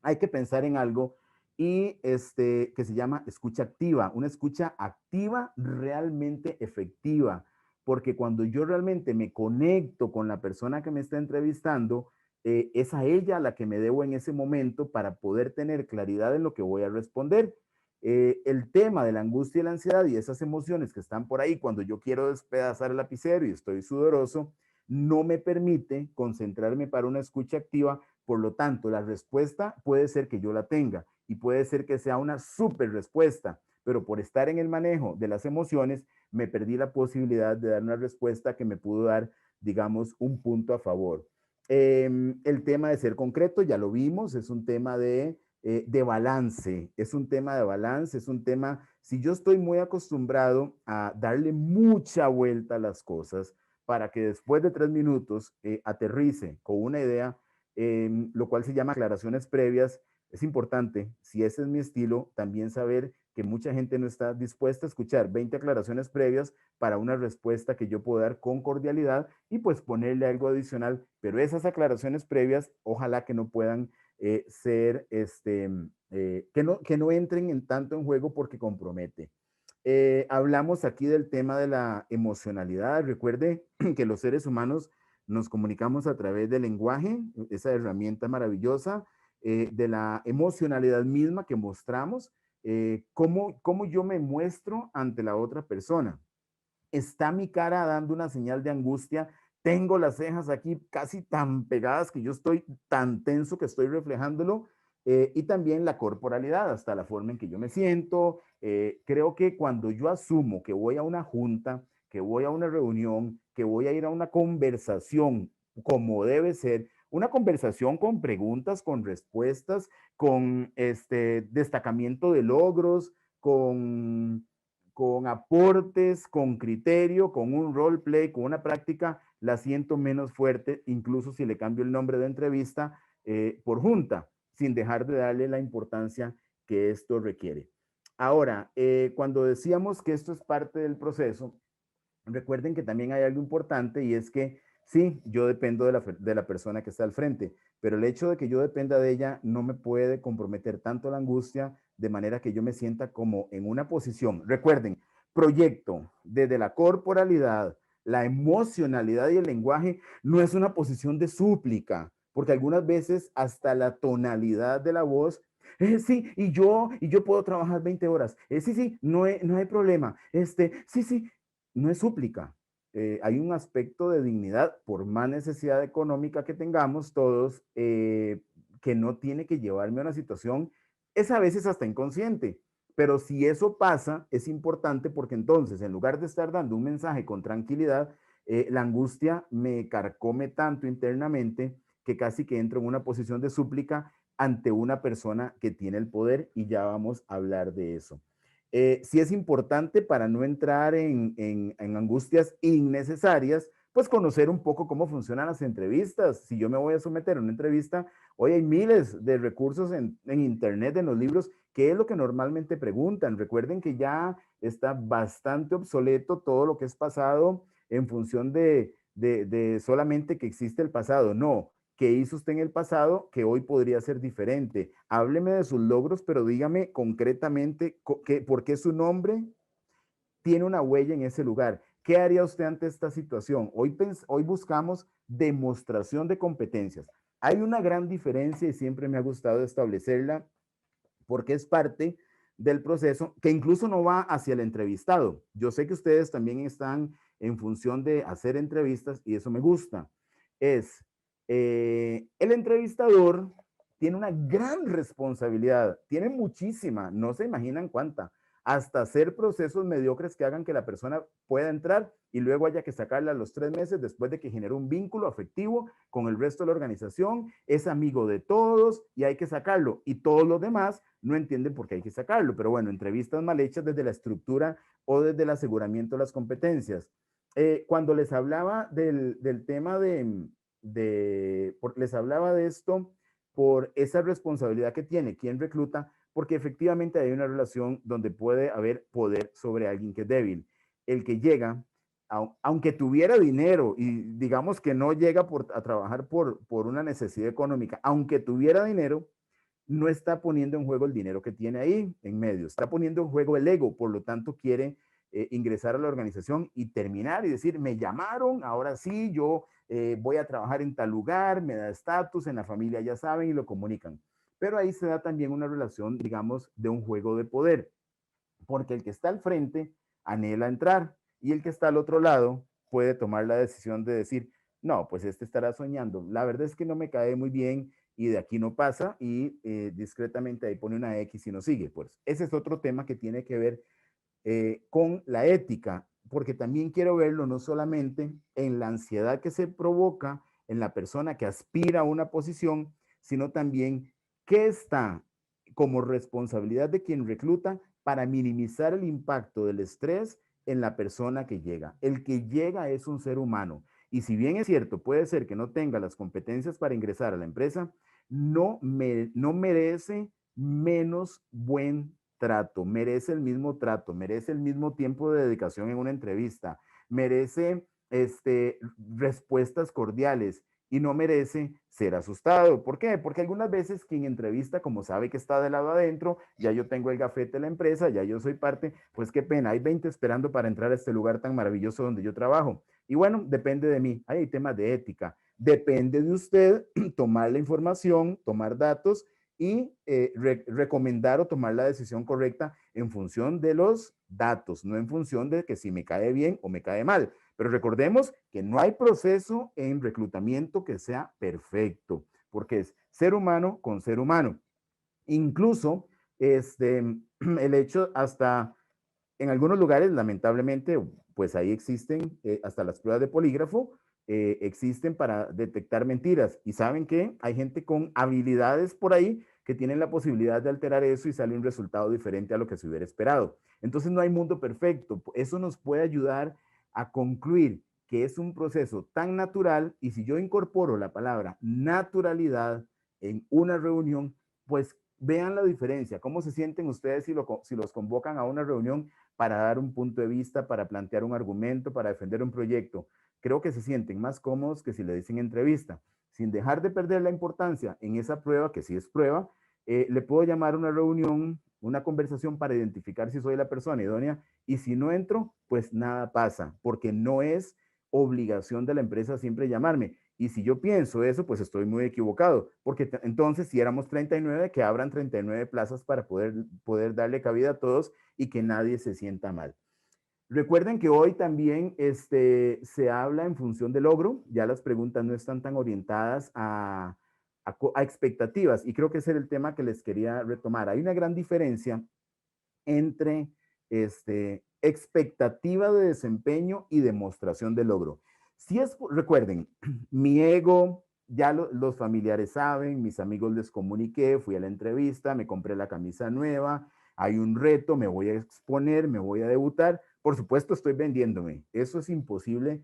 hay que pensar en algo y que se llama escucha activa, una escucha activa realmente efectiva, porque cuando yo realmente me conecto con la persona que me está entrevistando, es a ella a la que me debo en ese momento para poder tener claridad en lo que voy a responder. El tema de la angustia y la ansiedad y esas emociones que están por ahí cuando yo quiero despedazar el lapicero y estoy sudoroso, no me permite concentrarme para una escucha activa. Por lo tanto, la respuesta puede ser que yo la tenga y puede ser que sea una súper respuesta, pero por estar en el manejo de las emociones, me perdí la posibilidad de dar una respuesta que me pudo dar, digamos, un punto a favor. El tema de ser concreto, ya lo vimos, es un tema de balance, es un tema de balance, es un tema, si yo estoy muy acostumbrado a darle mucha vuelta a las cosas para que después de 3 minutos aterrice con una idea, lo cual se llama aclaraciones previas. Es importante, si ese es mi estilo, también saber que mucha gente no está dispuesta a escuchar 20 aclaraciones previas para una respuesta que yo puedo dar con cordialidad y pues ponerle algo adicional, pero esas aclaraciones previas ojalá que no puedan ser, que no entren en tanto en juego porque compromete. Hablamos aquí del tema de la emocionalidad. Recuerde que los seres humanos nos comunicamos a través del lenguaje, esa herramienta maravillosa, de la emocionalidad misma que mostramos, cómo yo me muestro ante la otra persona. ¿Está mi cara dando una señal de angustia? Tengo las cejas aquí casi tan pegadas que yo estoy tan tenso que estoy reflejándolo. Y también la corporalidad, hasta la forma en que yo me siento. Creo que cuando yo asumo que voy a una junta, que voy a una reunión, que voy a ir a una conversación como debe ser, una conversación con preguntas, con respuestas, con destacamiento de logros, con aportes, con criterio, con un roleplay, con una práctica, la siento menos fuerte, incluso si le cambio el nombre de entrevista por junta, sin dejar de darle la importancia que esto requiere. Ahora, cuando decíamos que esto es parte del proceso, recuerden que también hay algo importante y es que sí, yo dependo de la persona que está al frente, pero el hecho de que yo dependa de ella no me puede comprometer tanto la angustia de manera que yo me sienta como en una posición. Recuerden, proyecto desde la corporalidad, la emocionalidad y el lenguaje no es una posición de súplica, porque algunas veces hasta la tonalidad de la voz sí, y yo puedo trabajar 20 horas. Sí, sí, no hay problema. Sí, sí, no es súplica. Hay un aspecto de dignidad, por más necesidad económica que tengamos todos, que no tiene que llevarme a una situación, es a veces hasta inconsciente. Pero si eso pasa, es importante porque entonces, en lugar de estar dando un mensaje con tranquilidad, la angustia me carcome tanto internamente que casi que entro en una posición de súplica ante una persona que tiene el poder y ya vamos a hablar de eso. Sí es importante para no entrar en angustias innecesarias, pues conocer un poco cómo funcionan las entrevistas. Si yo me voy a someter a una entrevista, hoy hay miles de recursos en Internet, en los libros, qué es lo que normalmente preguntan. Recuerden que ya está bastante obsoleto todo lo que es pasado en función de solamente que existe el pasado. No, ¿qué hizo usted en el pasado que hoy podría ser diferente? Hábleme de sus logros, pero dígame concretamente por qué su nombre tiene una huella en ese lugar. ¿Qué haría usted ante esta situación? Hoy buscamos demostración de competencias. Hay una gran diferencia y siempre me ha gustado establecerla porque es parte del proceso que incluso no va hacia el entrevistado. Yo sé que ustedes también están en función de hacer entrevistas y eso me gusta. Es el entrevistador tiene una gran responsabilidad, tiene muchísima, no se imaginan cuánta, hasta hacer procesos mediocres que hagan que la persona pueda entrar y luego haya que sacarla a los 3 meses después de que generó un vínculo afectivo con el resto de la organización, es amigo de todos y hay que sacarlo. Y todos los demás no entienden por qué hay que sacarlo. Pero bueno, entrevistas mal hechas desde la estructura o desde el aseguramiento de las competencias. Cuando les hablaba del tema les hablaba de esto por esa responsabilidad que tiene quien recluta, porque efectivamente hay una relación donde puede haber poder sobre alguien que es débil. El que llega, aunque tuviera dinero y digamos que no llega a trabajar por una necesidad económica, aunque tuviera dinero, no está poniendo en juego el dinero que tiene ahí en medio, está poniendo en juego el ego, por lo tanto quiere ingresar a la organización y terminar y decir, me llamaron, ahora sí, yo voy a trabajar en tal lugar, me da estatus, en la familia ya saben y lo comunican. Pero ahí se da también una relación, digamos, de un juego de poder, porque el que está al frente anhela entrar y el que está al otro lado puede tomar la decisión de decir, no, pues este estará soñando. La verdad es que no me cae muy bien y de aquí no pasa y discretamente ahí pone una X y no sigue. Pues ese es otro tema que tiene que ver con la ética, porque también quiero verlo no solamente en la ansiedad que se provoca en la persona que aspira a una posición, sino también qué está como responsabilidad de quien recluta para minimizar el impacto del estrés en la persona que llega. El que llega es un ser humano. Y si bien es cierto, puede ser que no tenga las competencias para ingresar a la empresa, no merece menos buen trato, merece el mismo trato, merece el mismo tiempo de dedicación en una entrevista, merece respuestas cordiales y no merece ser asustado. ¿Por qué? Porque algunas veces quien entrevista, como sabe que está de lado adentro, ya yo tengo el gafete de la empresa, ya yo soy parte, pues qué pena, hay 20 esperando para entrar a este lugar tan maravilloso donde yo trabajo. Y bueno, depende de mí, hay temas de ética, depende de usted tomar la información, tomar datos y recomendar o tomar la decisión correcta en función de los datos, no en función de que si me cae bien o me cae mal. Pero recordemos que no hay proceso en reclutamiento que sea perfecto, porque es ser humano con ser humano. Incluso el hecho hasta en algunos lugares, lamentablemente, pues ahí existen hasta las pruebas de polígrafo, existen para detectar mentiras. Y saben que hay gente con habilidades por ahí que tienen la posibilidad de alterar eso y sale un resultado diferente a lo que se hubiera esperado. Entonces no hay mundo perfecto. Eso nos puede ayudar a concluir que es un proceso tan natural y si yo incorporo la palabra naturalidad en una reunión, pues vean la diferencia. ¿Cómo se sienten ustedes si los convocan a una reunión para dar un punto de vista, para plantear un argumento, para defender un proyecto? Creo que se sienten más cómodos que si le dicen entrevista. Sin dejar de perder la importancia en esa prueba, que sí es prueba, le puedo llamar una reunión, una conversación para identificar si soy la persona idónea y si no entro, pues nada pasa, porque no es obligación de la empresa siempre llamarme. Y si yo pienso eso, pues estoy muy equivocado, porque entonces si éramos 39, que abran 39 plazas para poder darle cabida a todos y que nadie se sienta mal. Recuerden que hoy también se habla en función del logro, ya las preguntas no están tan orientadas a expectativas y creo que ese era el tema que les quería retomar. Hay una gran diferencia entre expectativa de desempeño y demostración de logro. Si es, recuerden, mi ego, ya los familiares saben, mis amigos les comuniqué, fui a la entrevista, me compré la camisa nueva, hay un reto, me voy a exponer, me voy a debutar. Por supuesto, estoy vendiéndome. Eso es imposible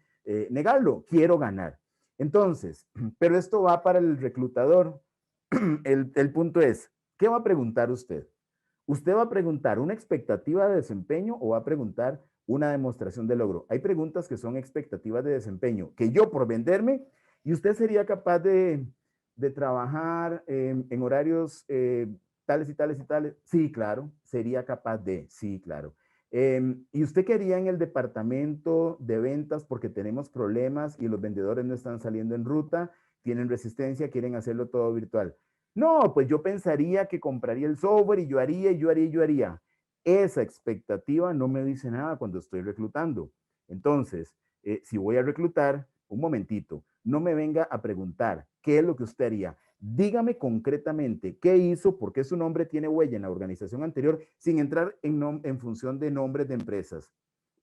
negarlo. Quiero ganar. Entonces, pero esto va para el reclutador. El punto es, ¿qué va a preguntar usted? ¿Usted va a preguntar una expectativa de desempeño o va a preguntar una demostración de logro? Hay preguntas que son expectativas de desempeño, que yo por venderme, y usted sería capaz de trabajar en horarios tales y tales y tales. Sí, claro, sería capaz de, sí, claro. Y usted quería en el departamento de ventas porque tenemos problemas y los vendedores no están saliendo en ruta, tienen resistencia, quieren hacerlo todo virtual. No, pues yo pensaría que compraría el software y yo haría, y yo haría, y yo haría. Esa expectativa no me dice nada cuando estoy reclutando. Entonces, si voy a reclutar, un momentito, no me venga a preguntar qué es lo que usted haría. dígame concretamente qué hizo, por qué su nombre tiene huella en la organización anterior, sin entrar en función de nombres de empresas,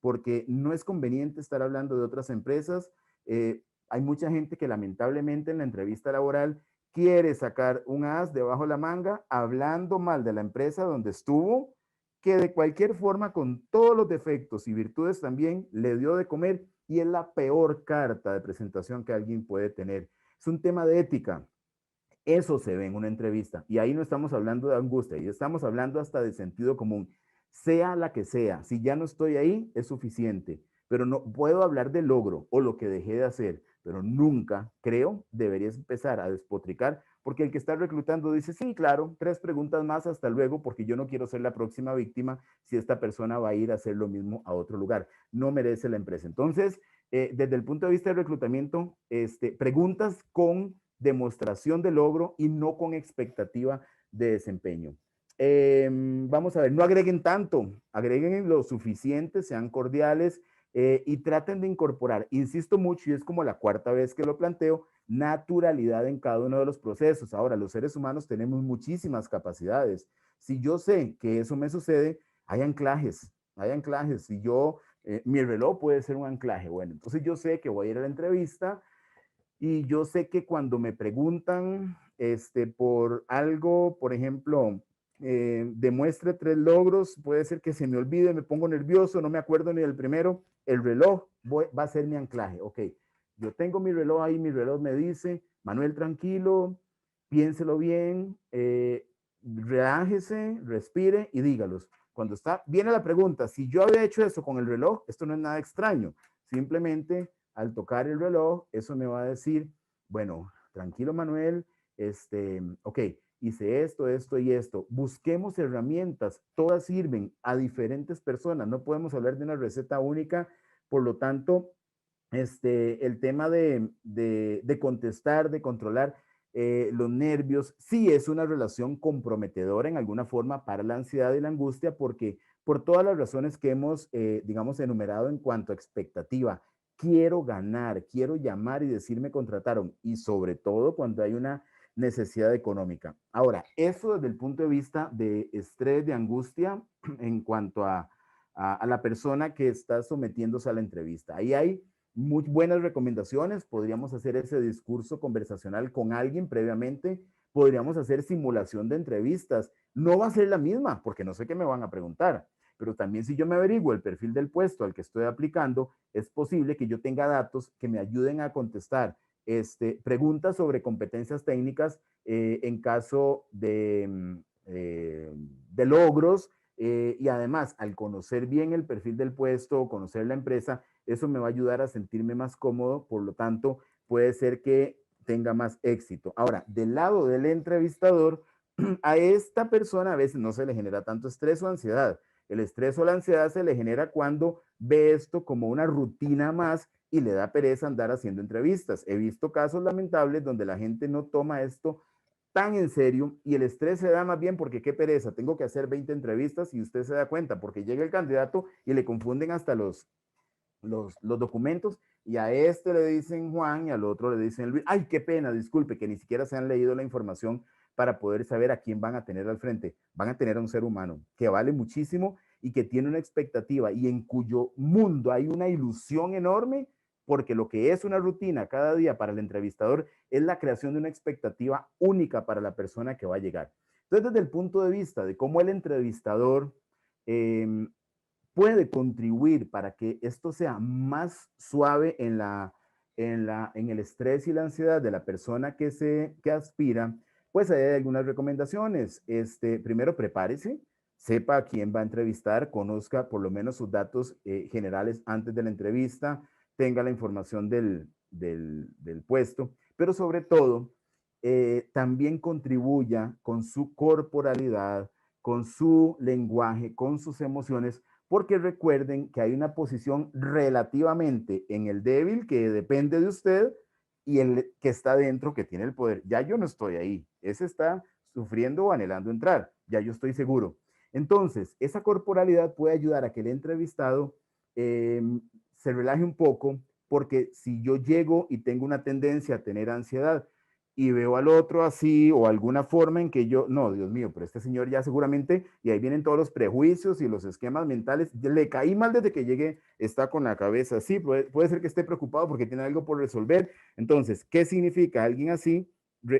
porque no es conveniente estar hablando de otras empresas. Hay mucha gente que lamentablemente en la entrevista laboral quiere sacar un as debajo de la manga hablando mal de la empresa donde estuvo, que de cualquier forma, con todos los defectos y virtudes también, le dio de comer y es la peor carta de presentación que alguien puede tener. Es un tema de ética. Eso se ve en una entrevista. Y ahí no estamos hablando de angustia, y estamos hablando hasta de sentido común. Sea la que sea, si ya no estoy ahí, es suficiente. Pero no puedo hablar de logro o lo que dejé de hacer, pero nunca, creo, deberías empezar a despotricar, porque el que está reclutando dice, sí, claro, 3 preguntas más, hasta luego, porque yo no quiero ser la próxima víctima si esta persona va a ir a hacer lo mismo a otro lugar. No merece la empresa. Entonces, desde el punto de vista del reclutamiento, preguntas con demostración de logro y no con expectativa de desempeño. Vamos a ver, no agreguen tanto, agreguen lo suficiente, sean cordiales y traten de incorporar, insisto mucho, y es como la 4ª vez que lo planteo, naturalidad en cada uno de los procesos. Ahora, los seres humanos tenemos muchísimas capacidades. Si yo sé que eso me sucede, hay anclajes, hay anclajes. Si yo, mi reloj puede ser un anclaje, bueno, entonces yo sé que voy a ir a la entrevista y yo sé que cuando me preguntan por algo, por ejemplo, demuestre 3 logros, puede ser que se me olvide, me pongo nervioso, no me acuerdo ni del primero, el reloj va a ser mi anclaje. Ok, yo tengo mi reloj ahí, mi reloj me dice, Manuel, tranquilo, piénselo bien, relájese, respire y dígalos. Cuando viene la pregunta, si yo había hecho eso con el reloj, esto no es nada extraño, simplemente al tocar el reloj, eso me va a decir, bueno, tranquilo Manuel, ok, hice esto, esto y esto. Busquemos herramientas, todas sirven a diferentes personas, no podemos hablar de una receta única, por lo tanto, el tema de contestar, de controlar los nervios, sí es una relación comprometedora en alguna forma para la ansiedad y la angustia, porque por todas las razones que hemos, digamos, enumerado en cuanto a expectativa, quiero ganar, quiero llamar y decir me contrataron, y sobre todo cuando hay una necesidad económica. Ahora, eso desde el punto de vista de estrés, de angustia, en cuanto a la persona que está sometiéndose a la entrevista. Ahí hay muy buenas recomendaciones, podríamos hacer ese discurso conversacional con alguien previamente, podríamos hacer simulación de entrevistas. No va a ser la misma, porque no sé qué me van a preguntar, pero también si yo me averiguo el perfil del puesto al que estoy aplicando, es posible que yo tenga datos que me ayuden a contestar preguntas sobre competencias técnicas en caso de logros, y además al conocer bien el perfil del puesto, conocer la empresa, eso me va a ayudar a sentirme más cómodo, por lo tanto puede ser que tenga más éxito. Ahora, del lado del entrevistador, a esta persona a veces no se le genera tanto estrés o ansiedad. El estrés o la ansiedad se le genera cuando ve esto como una rutina más y le da pereza andar haciendo entrevistas. He visto casos lamentables donde la gente no toma esto tan en serio y el estrés se da más bien porque qué pereza, tengo que hacer 20 entrevistas y usted se da cuenta porque llega el candidato y le confunden hasta los documentos y a este le dicen Juan y al otro le dicen Luis. Ay, qué pena, disculpe, que ni siquiera se han leído la información para poder saber a quién van a tener al frente. Van a tener a un ser humano que vale muchísimo y que tiene una expectativa y en cuyo mundo hay una ilusión enorme, porque lo que es una rutina cada día para el entrevistador es la creación de una expectativa única para la persona que va a llegar. Entonces, desde el punto de vista de cómo el entrevistador puede contribuir para que esto sea más suave en el estrés y la ansiedad de la persona que aspira, pues hay algunas recomendaciones. Primero, prepárese, sepa a quién va a entrevistar, conozca por lo menos sus datos generales antes de la entrevista, tenga la información del puesto, pero sobre todo, también contribuya con su corporalidad, con su lenguaje, con sus emociones, porque recuerden que hay una posición relativamente en el débil que depende de usted y el que está dentro que tiene el poder. Ya yo no estoy ahí, ese está sufriendo o anhelando entrar, ya yo estoy seguro. Entonces, esa corporalidad puede ayudar a que el entrevistado se relaje un poco, porque si yo llego y tengo una tendencia a tener ansiedad y veo al otro así o alguna forma en que yo, no, Dios mío, pero este señor ya seguramente, y ahí vienen todos los prejuicios y los esquemas mentales, le caí mal desde que llegué, está con la cabeza así, puede ser que esté preocupado porque tiene algo por resolver. Entonces, ¿qué significa alguien así?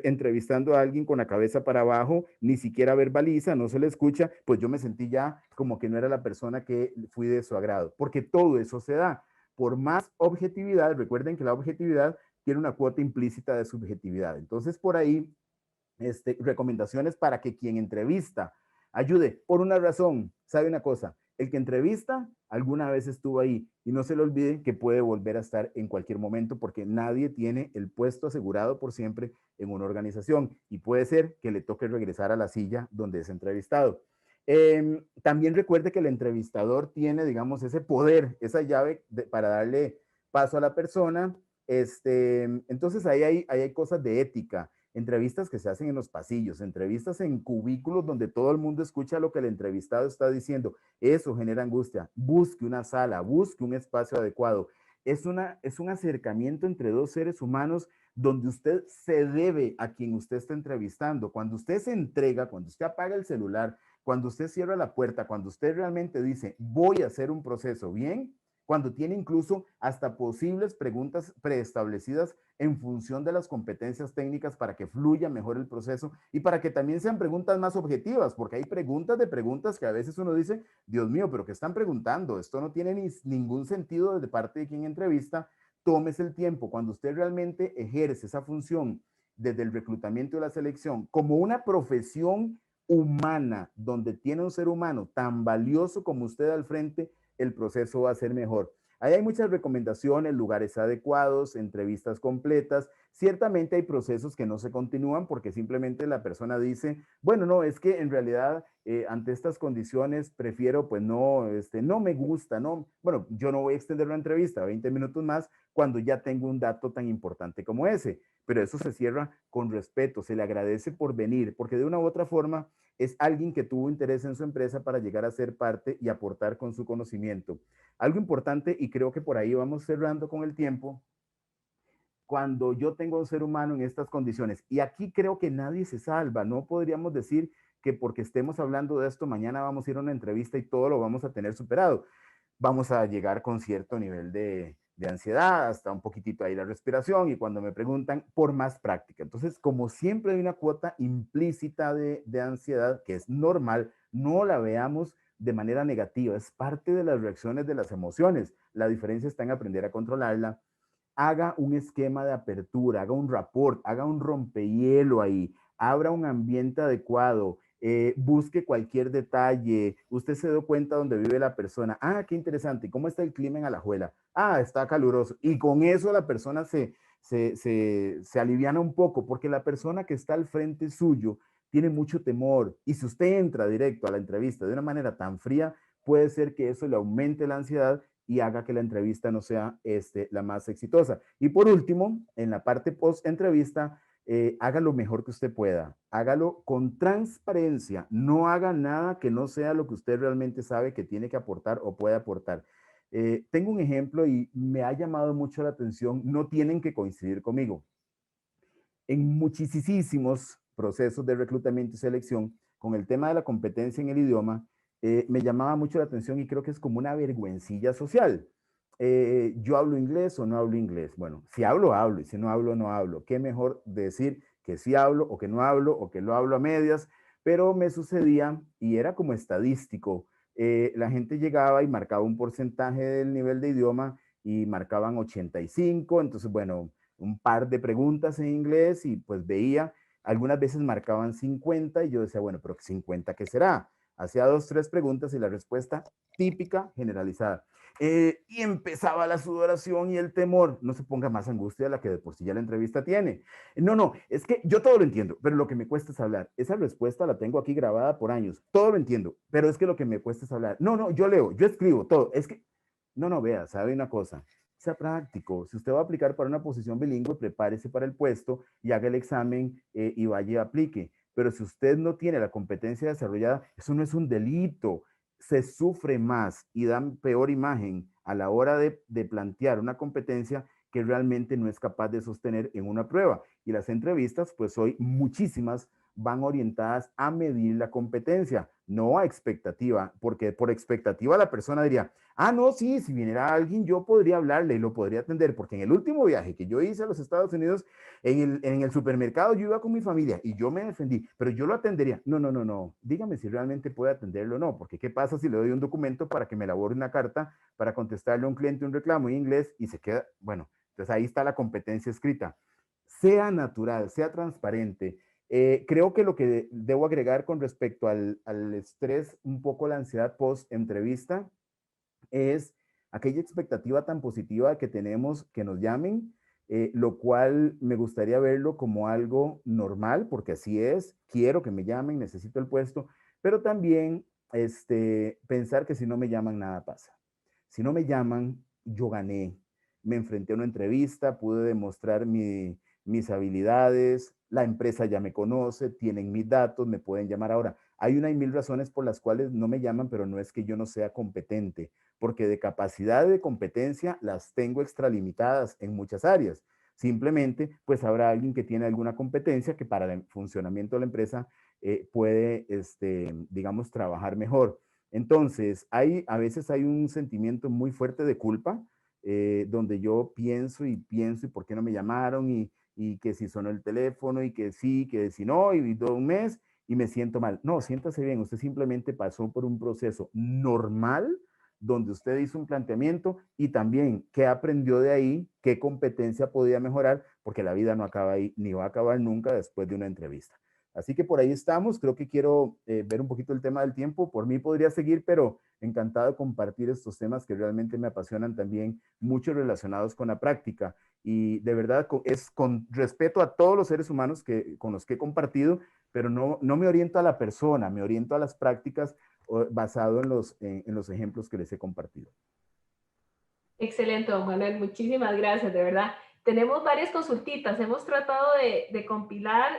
Entrevistando a alguien con la cabeza para abajo, ni siquiera verbaliza, no se le escucha, pues yo me sentí ya como que no era la persona que fui de su agrado, porque todo eso se da. Por más objetividad, recuerden que la objetividad tiene una cuota implícita de subjetividad. Entonces, por ahí, recomendaciones para que quien entrevista ayude. Por una razón, ¿sabe una cosa? El que entrevista alguna vez estuvo ahí y no se le olvide que puede volver a estar en cualquier momento porque nadie tiene el puesto asegurado por siempre en una organización y puede ser que le toque regresar a la silla donde es entrevistado. También recuerde que el entrevistador tiene, digamos, ese poder, esa llave para darle paso a la persona. Entonces ahí hay cosas de ética, entrevistas que se hacen en los pasillos, entrevistas en cubículos donde todo el mundo escucha lo que el entrevistado está diciendo. Eso genera angustia. Busque una sala, busque un espacio adecuado. Es un acercamiento entre dos seres humanos donde usted se debe a quien usted está entrevistando. Cuando usted se entrega, cuando usted apaga el celular, cuando usted cierra la puerta, cuando usted realmente dice, voy a hacer un proceso bien, cuando tiene incluso hasta posibles preguntas preestablecidas en función de las competencias técnicas para que fluya mejor el proceso y para que también sean preguntas más objetivas, porque hay preguntas de preguntas que a veces uno dice, Dios mío, pero ¿qué están preguntando? Esto no tiene ningún sentido de parte de quien entrevista. Tómese el tiempo. Cuando usted realmente ejerce esa función desde el reclutamiento y la selección como una profesión humana, donde tiene un ser humano tan valioso como usted al frente, el proceso va a ser mejor. Ahí hay muchas recomendaciones, lugares adecuados, entrevistas completas. Ciertamente hay procesos que no se continúan porque simplemente la persona dice, bueno, no, es que en realidad ante estas condiciones prefiero, pues no, no me gusta, no, bueno, yo no voy a extender la entrevista 20 minutos más cuando ya tengo un dato tan importante como ese, pero eso se cierra con respeto, se le agradece por venir, porque de una u otra forma es alguien que tuvo interés en su empresa para llegar a ser parte y aportar con su conocimiento. Algo importante, y creo que por ahí vamos cerrando con el tiempo, cuando yo tengo un ser humano en estas condiciones, y aquí creo que nadie se salva, no podríamos decir que porque estemos hablando de esto, mañana vamos a ir a una entrevista y todo lo vamos a tener superado. Vamos a llegar con cierto nivel de ansiedad, hasta un poquitito ahí la respiración, y cuando me preguntan, por más práctica. Entonces, como siempre hay una cuota implícita de ansiedad, que es normal, no la veamos de manera negativa, es parte de las reacciones de las emociones. La diferencia está en aprender a controlarla. Haga un esquema de apertura, haga un rapport, haga un rompehielo ahí, abra un ambiente adecuado, busque cualquier detalle, usted se dio cuenta dónde vive la persona, ah, qué interesante, ¿cómo está el clima en Alajuela? Ah, está caluroso, y con eso la persona se aliviana un poco, porque la persona que está al frente suyo tiene mucho temor, y si usted entra directo a la entrevista de una manera tan fría, puede ser que eso le aumente la ansiedad y haga que la entrevista no sea la más exitosa. Y por último, en la parte post-entrevista, haga lo mejor que usted pueda. Hágalo con transparencia. No haga nada que no sea lo que usted realmente sabe que tiene que aportar o puede aportar. Tengo un ejemplo y me ha llamado mucho la atención. No tienen que coincidir conmigo. En muchísimos procesos de reclutamiento y selección, con el tema de la competencia en el idioma, me llamaba mucho la atención y creo que es como una vergüencilla social. ¿Yo hablo inglés o no hablo inglés? Bueno, si hablo, hablo, y si no hablo, no hablo. ¿Qué mejor decir que sí hablo o que no hablo o que lo hablo a medias? Pero me sucedía y era como estadístico. La gente llegaba y marcaba un porcentaje del nivel de idioma y marcaban 85, entonces, bueno, un par de preguntas en inglés y pues veía, algunas veces marcaban 50 y yo decía, bueno, pero 50, ¿qué será? Hacía dos, tres preguntas y la respuesta típica, generalizada. Y empezaba la sudoración y el temor. No se ponga más angustia de la que de por sí ya la entrevista tiene. No, no, es que yo todo lo entiendo, pero lo que me cuesta es hablar. Esa respuesta la tengo aquí grabada por años. Todo lo entiendo, pero es que lo que me cuesta es hablar. No, no, yo leo, yo escribo todo. Es que, no, no, vea, sabe una cosa, sea práctico. Si usted va a aplicar para una posición bilingüe, prepárese para el puesto y haga el examen y vaya y aplique. Pero si usted no tiene la competencia desarrollada, eso no es un delito. Se sufre más y dan peor imagen a la hora de plantear una competencia que realmente no es capaz de sostener en una prueba. Y las entrevistas, pues hoy muchísimas van orientadas a medir la competencia, no a expectativa, porque por expectativa la persona diría, ah, no, sí, si viniera alguien yo podría hablarle y lo podría atender, porque en el último viaje que yo hice a los Estados Unidos, en el supermercado yo iba con mi familia y yo me defendí, pero yo lo atendería. No, no, no, no, dígame si realmente puede atenderlo o no, porque ¿qué pasa si le doy un documento para que me elabore una carta para contestarle a un cliente un reclamo en inglés y se queda, bueno, entonces ahí está la competencia escrita. Sea natural, sea transparente. Creo que lo que debo agregar con respecto al estrés, un poco la ansiedad post entrevista, es aquella expectativa tan positiva que tenemos que nos llamen, lo cual me gustaría verlo como algo normal, porque así es, quiero que me llamen, necesito el puesto, pero también pensar que si no me llaman, nada pasa. Si no me llaman, yo gané. Me enfrenté a una entrevista, pude demostrar mis habilidades, la empresa ya me conoce, tienen mis datos, me pueden llamar ahora. Hay una y mil razones por las cuales no me llaman, pero no es que yo no sea competente, porque de capacidad y de competencia las tengo extralimitadas en muchas áreas. Simplemente, pues habrá alguien que tiene alguna competencia que para el funcionamiento de la empresa puede, digamos, trabajar mejor. Entonces, a veces hay un sentimiento muy fuerte de culpa, donde yo pienso y por qué no me llamaron y que si sonó el teléfono y que sí, que si no, y todo un mes y me siento mal. No, siéntase bien, usted simplemente pasó por un proceso normal donde usted hizo un planteamiento y también qué aprendió de ahí, qué competencia podía mejorar, porque la vida no acaba ahí ni va a acabar nunca después de una entrevista. Así que por ahí estamos. Creo que quiero ver un poquito el tema del tiempo. Por mí podría seguir, pero encantado de compartir estos temas que realmente me apasionan también, mucho relacionados con la práctica. Y de verdad es con respeto a todos los seres humanos con los que he compartido, pero no me oriento a la persona, me oriento a las prácticas basado en los ejemplos que les he compartido. Excelente, don Manuel. Muchísimas gracias, de verdad. Tenemos varias consultitas. Hemos tratado de compilar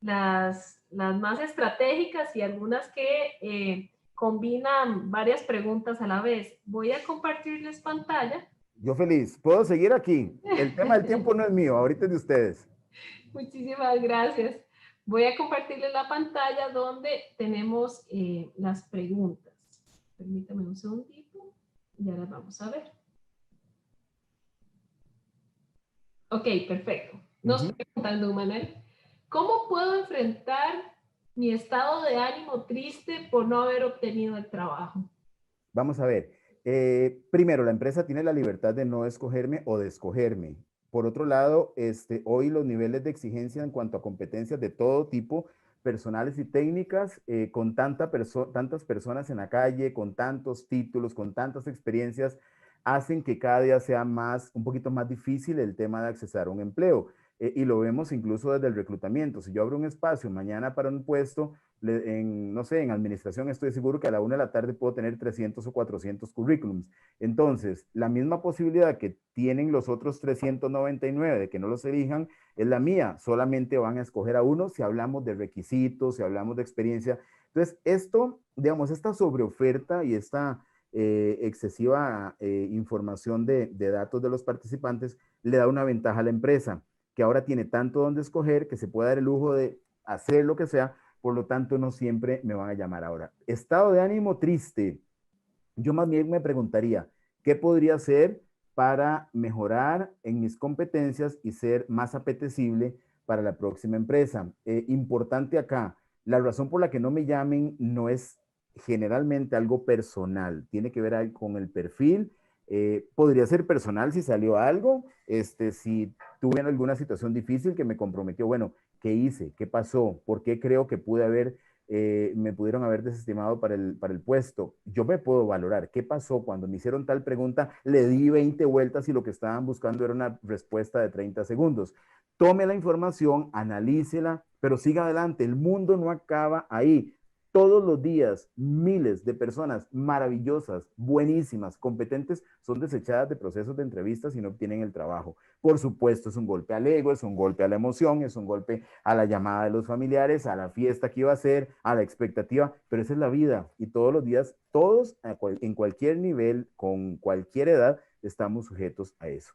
las más estratégicas y algunas que combinan varias preguntas a la vez. Voy a compartirles pantalla. Yo feliz. Puedo seguir aquí. El tema del tiempo no es mío, ahorita es de ustedes. Muchísimas gracias. Voy a compartirles la pantalla donde tenemos las preguntas. Permítame un segundito. Ya las vamos a ver. Ok, perfecto. Nos preguntan, Manuel, ¿cómo puedo enfrentar mi estado de ánimo triste por no haber obtenido el trabajo? Vamos a ver. Primero, la empresa tiene la libertad de no escogerme o de escogerme. Por otro lado, hoy los niveles de exigencia en cuanto a competencias de todo tipo, personales y técnicas, con tantas personas en la calle, con tantos títulos, con tantas experiencias, hacen que cada día sea un poquito más difícil el tema de accesar a un empleo. Y lo vemos incluso desde el reclutamiento. Si yo abro un espacio mañana para un puesto, no sé, en administración estoy seguro que a la 1 de la tarde puedo tener 300 o 400 currículums. Entonces, la misma posibilidad que tienen los otros 399 de que no los elijan es la mía. Solamente van a escoger a uno si hablamos de requisitos, si hablamos de experiencia. Entonces, digamos, esta sobreoferta y esta excesiva información de datos de los participantes le da una ventaja a la empresa, que ahora tiene tanto donde escoger que se puede dar el lujo de hacer lo que sea. Por lo tanto, no siempre me van a llamar ahora. Estado de ánimo triste. Yo más bien me preguntaría, ¿qué podría hacer para mejorar en mis competencias y ser más apetecible para la próxima empresa? Importante acá, la razón por la que no me llamen no es generalmente algo personal, tiene que ver con el perfil. Podría ser personal si salió algo, si tuve alguna situación difícil que me comprometió, bueno, ¿qué hice? ¿Qué pasó? ¿Por qué creo que me pudieron haber desestimado para el puesto? Yo me puedo valorar. ¿Qué pasó cuando me hicieron tal pregunta? Le di 20 vueltas y lo que estaban buscando era una respuesta de 30 segundos. Tome la información, analícela, pero siga adelante. El mundo no acaba ahí. Todos los días, miles de personas maravillosas, buenísimas, competentes, son desechadas de procesos de entrevistas y no obtienen el trabajo. Por supuesto, es un golpe al ego, es un golpe a la emoción, es un golpe a la llamada de los familiares, a la fiesta que iba a ser, a la expectativa, pero esa es la vida y todos los días, todos en cualquier nivel, con cualquier edad, estamos sujetos a eso.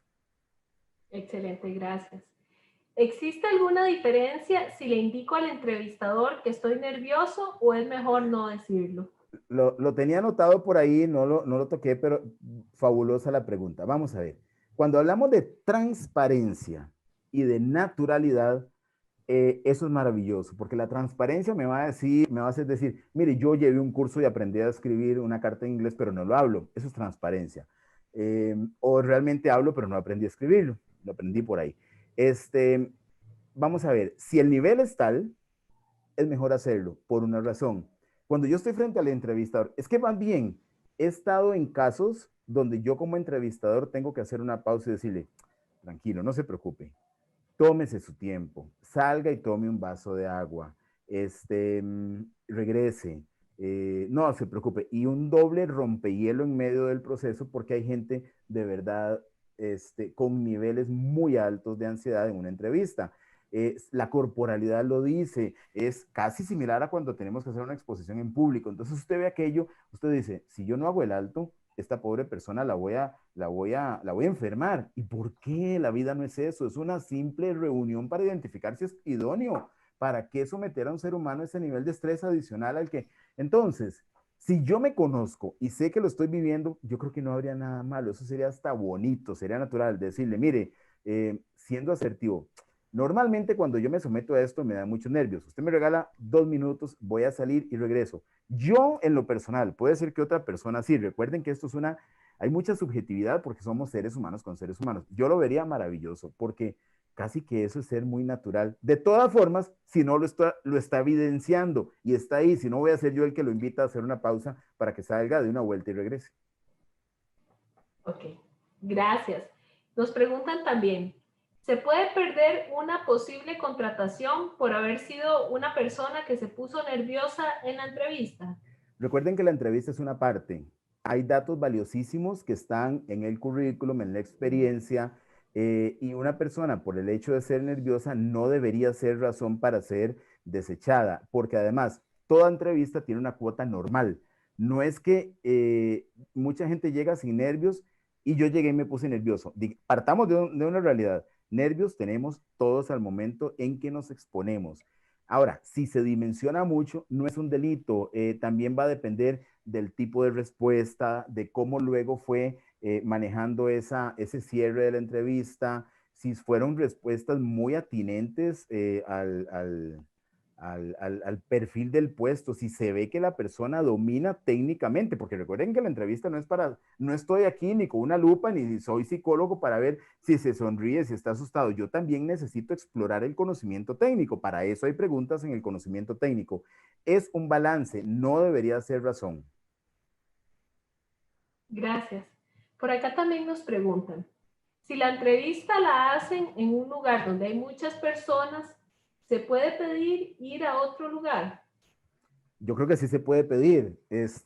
Excelente, gracias. ¿Existe alguna diferencia si le indico al entrevistador que estoy nervioso o es mejor no decirlo? Lo tenía anotado por ahí, no lo toqué, pero fabulosa la pregunta. Vamos a ver. Cuando hablamos de transparencia y de naturalidad, eso es maravilloso, porque la transparencia me va a decir, me va a hacer decir, mire, yo llevé un curso y aprendí a escribir una carta en inglés, pero no lo hablo. Eso es transparencia. O realmente hablo, pero no aprendí a escribirlo. Lo aprendí por ahí. Este, vamos a ver, si el nivel es tal, es mejor hacerlo por una razón. Cuando yo estoy frente al entrevistador, es que más bien he estado en casos donde yo como entrevistador tengo que hacer una pausa y decirle, tranquilo, no se preocupe, tómese su tiempo, salga y tome un vaso de agua, regrese, no se preocupe. Y un doble rompehielo en medio del proceso porque hay gente de verdad con niveles muy altos de ansiedad en una entrevista. La corporalidad lo dice, es casi similar a cuando tenemos que hacer una exposición en público. Entonces usted ve aquello, usted dice, si yo no hago el alto, esta pobre persona la voy a enfermar. ¿Y por qué? La vida no es eso, es una simple reunión para identificar si es idóneo. ¿Para qué someter a un ser humano a ese nivel de estrés adicional al que... Entonces, si yo me conozco y sé que lo estoy viviendo, yo creo que no habría nada malo. Eso sería hasta bonito, sería natural decirle, mire, siendo asertivo, normalmente cuando yo me someto a esto me da muchos nervios. Usted me regala 2 minutos, voy a salir y regreso. Yo en lo personal, puede ser que otra persona sí. Recuerden que esto es una, hay mucha subjetividad porque somos seres humanos con seres humanos. Yo lo vería maravilloso porque casi que eso es ser muy natural. De todas formas, si no lo está evidenciando y está ahí, si no voy a ser yo el que lo invita a hacer una pausa para que salga de una vuelta y regrese. Ok, gracias. Nos preguntan también, ¿se puede perder una posible contratación por haber sido una persona que se puso nerviosa en la entrevista? Recuerden que la entrevista es una parte. Hay datos valiosísimos que están en el currículum, en la experiencia, y una persona por el hecho de ser nerviosa no debería ser razón para ser desechada, porque además toda entrevista tiene una cuota normal. No es que mucha gente llega sin nervios y yo llegué y me puse nervioso. Partamos de una realidad. Nervios tenemos todos al momento en que nos exponemos. Ahora, si se dimensiona mucho, no es un delito. También va a depender del tipo de respuesta, de cómo luego fue manejando ese cierre de la entrevista, si fueron respuestas muy atinentes al perfil del puesto, si se ve que la persona domina técnicamente, porque recuerden que la entrevista no es para, no estoy aquí ni con una lupa, ni soy psicólogo para ver si se sonríe, si está asustado. Yo también necesito explorar el conocimiento técnico. Para eso hay preguntas en el conocimiento técnico. Es un balance, no debería ser razón. Gracias. Por acá también nos preguntan, si la entrevista la hacen en un lugar donde hay muchas personas, ¿se puede pedir ir a otro lugar? Yo creo que sí se puede pedir. Es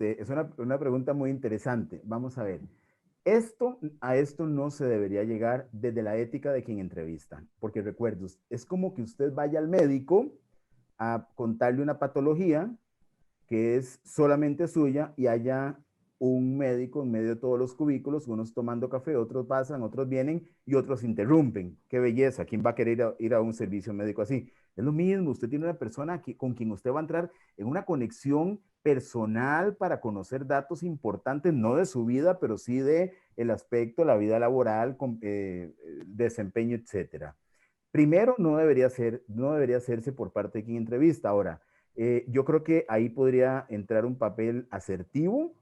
una pregunta muy interesante. Vamos a ver. A esto no se debería llegar desde la ética de quien entrevista, porque recuerdo, es como que usted vaya al médico a contarle una patología que es solamente suya y haya un médico en medio de todos los cubículos, unos tomando café, otros pasan, otros vienen y otros interrumpen. Qué belleza, ¿quién va a querer ir a un servicio médico así? Es lo mismo, usted tiene una persona con quien usted va a entrar en una conexión personal para conocer datos importantes, no de su vida, pero sí de el aspecto, la vida laboral, desempeño, etcétera. Primero, no debería hacerse por parte de quien entrevista. Ahora, yo creo que ahí podría entrar un papel asertivo,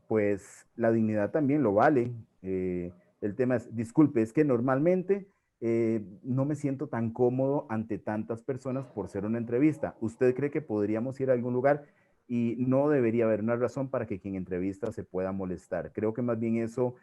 pues la dignidad también lo vale. El tema es, disculpe, es que normalmente no me siento tan cómodo ante tantas personas por ser una entrevista. ¿Usted cree que podríamos ir a algún lugar? Y no debería haber una razón para que quien entrevista se pueda molestar. Creo que más bien eso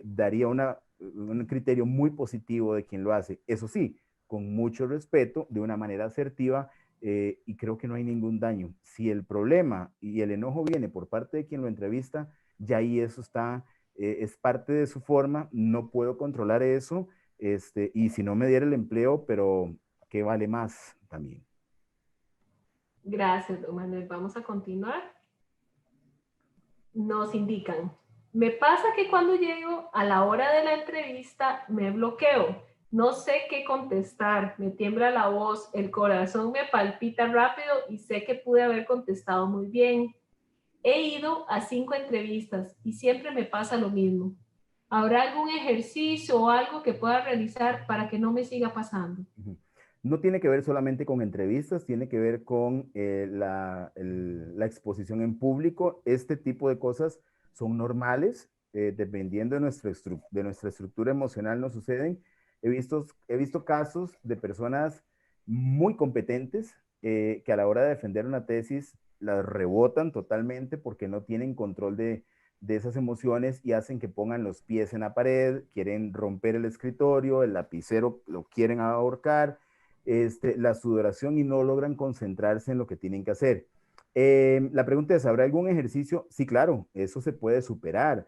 daría un criterio muy positivo de quien lo hace. Eso sí, con mucho respeto, de una manera asertiva, y creo que no hay ningún daño. Si el problema y el enojo viene por parte de quien lo entrevista, ya ahí eso está, es parte de su forma, no puedo controlar eso, y si no me diera el empleo, pero ¿qué vale más también? Gracias, don Manuel. Vamos a continuar. Nos indican, Me pasa que cuando llego a la hora de la entrevista me bloqueo. No sé qué contestar, me tiembla la voz, el corazón me palpita rápido y sé que pude haber contestado muy bien. He ido a 5 entrevistas y siempre me pasa lo mismo. ¿Habrá algún ejercicio o algo que pueda realizar para que no me siga pasando? Ujú. No tiene que ver solamente con entrevistas, tiene que ver con la exposición en público. Este tipo de cosas son normales, dependiendo de nuestra estructura emocional nos suceden. He visto casos de personas muy competentes que a la hora de defender una tesis las rebotan totalmente porque no tienen control de esas emociones y hacen que pongan los pies en la pared, quieren romper el escritorio, el lapicero lo quieren ahorcar, la sudoración y no logran concentrarse en lo que tienen que hacer. La pregunta es, ¿habrá algún ejercicio? Sí, claro, eso se puede superar.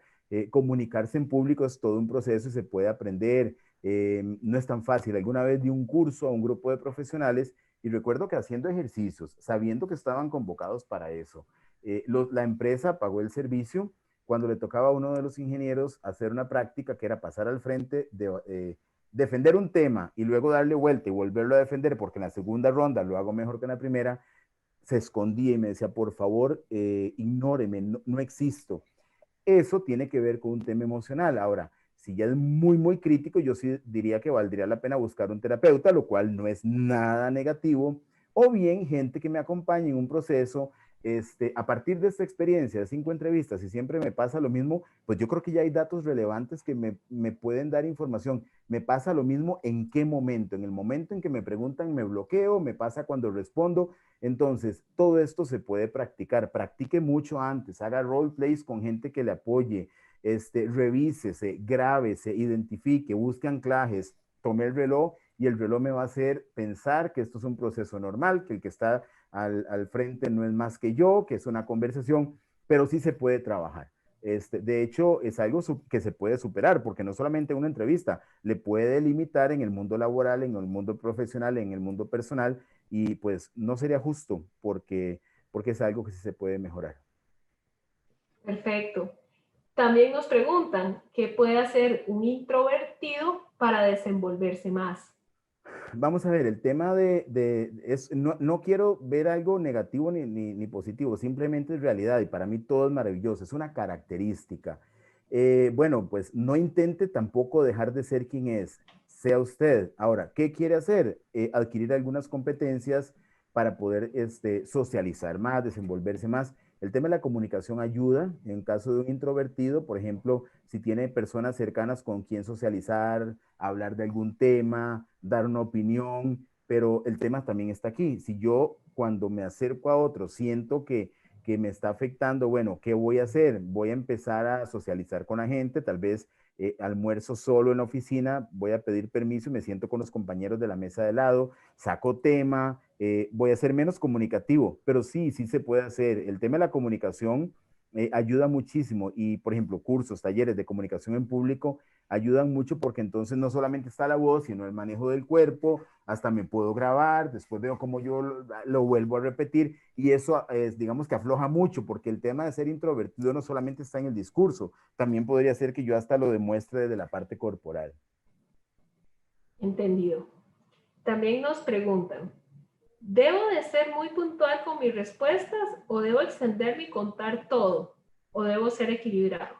Comunicarse en público es todo un proceso y se puede aprender. No es tan fácil. Alguna vez di un curso a un grupo de profesionales y recuerdo que haciendo ejercicios, sabiendo que estaban convocados para eso, la empresa pagó el servicio cuando le tocaba a uno de los ingenieros hacer una práctica que era pasar al frente defender un tema y luego darle vuelta y volverlo a defender porque en la segunda ronda lo hago mejor que en la primera, se escondía y me decía, por favor, ignóreme, no existo. Eso tiene que ver con un tema emocional. Ahora, si ya es muy, muy crítico, yo sí diría que valdría la pena buscar un terapeuta, lo cual no es nada negativo, o bien gente que me acompañe en un proceso. A partir de esta experiencia de 5 entrevistas y siempre me pasa lo mismo, pues yo creo que ya hay datos relevantes que me pueden dar información. Me pasa lo mismo en qué momento. En el momento en que me preguntan, me bloqueo, me pasa cuando respondo. Entonces, todo esto se puede practicar. Practique mucho antes, haga roleplays con gente que le apoye, revísese, grábese, identifique, busque anclajes, tome el reloj y el reloj me va a hacer pensar que esto es un proceso normal, que el que está al frente no es más que yo, que es una conversación, pero sí se puede trabajar. De hecho, es algo que se puede superar, porque no solamente una entrevista le puede limitar en el mundo laboral, en el mundo profesional, en el mundo personal, y pues no sería justo porque es algo que sí se puede mejorar. Perfecto. También nos preguntan qué puede hacer un introvertido para desenvolverse más. Vamos a ver, el tema no quiero ver algo negativo ni positivo, simplemente es realidad y para mí todo es maravilloso, es una característica. Bueno, pues no intente tampoco dejar de ser quien es, sea usted. Ahora, ¿qué quiere hacer? Adquirir algunas competencias para poder socializar más, desenvolverse más. El tema de la comunicación ayuda en caso de un introvertido, por ejemplo, si tiene personas cercanas con quien socializar, hablar de algún tema, dar una opinión, pero el tema también está aquí. Si yo cuando me acerco a otro siento que me está afectando, bueno, ¿qué voy a hacer? Voy a empezar a socializar con la gente, tal vez almuerzo solo en la oficina, voy a pedir permiso y me siento con los compañeros de la mesa de lado, saco tema, voy a ser menos comunicativo, pero sí, sí se puede hacer. El tema de la comunicación ayuda muchísimo y, por ejemplo, cursos, talleres de comunicación en público ayudan mucho porque entonces no solamente está la voz, sino el manejo del cuerpo, hasta me puedo grabar, después veo cómo yo lo vuelvo a repetir y eso es, digamos que afloja mucho porque el tema de ser introvertido no solamente está en el discurso, también podría ser que yo hasta lo demuestre desde la parte corporal. Entendido. También nos preguntan, ¿debo de ser muy puntual con mis respuestas o debo extenderme y contar todo? ¿O debo ser equilibrado?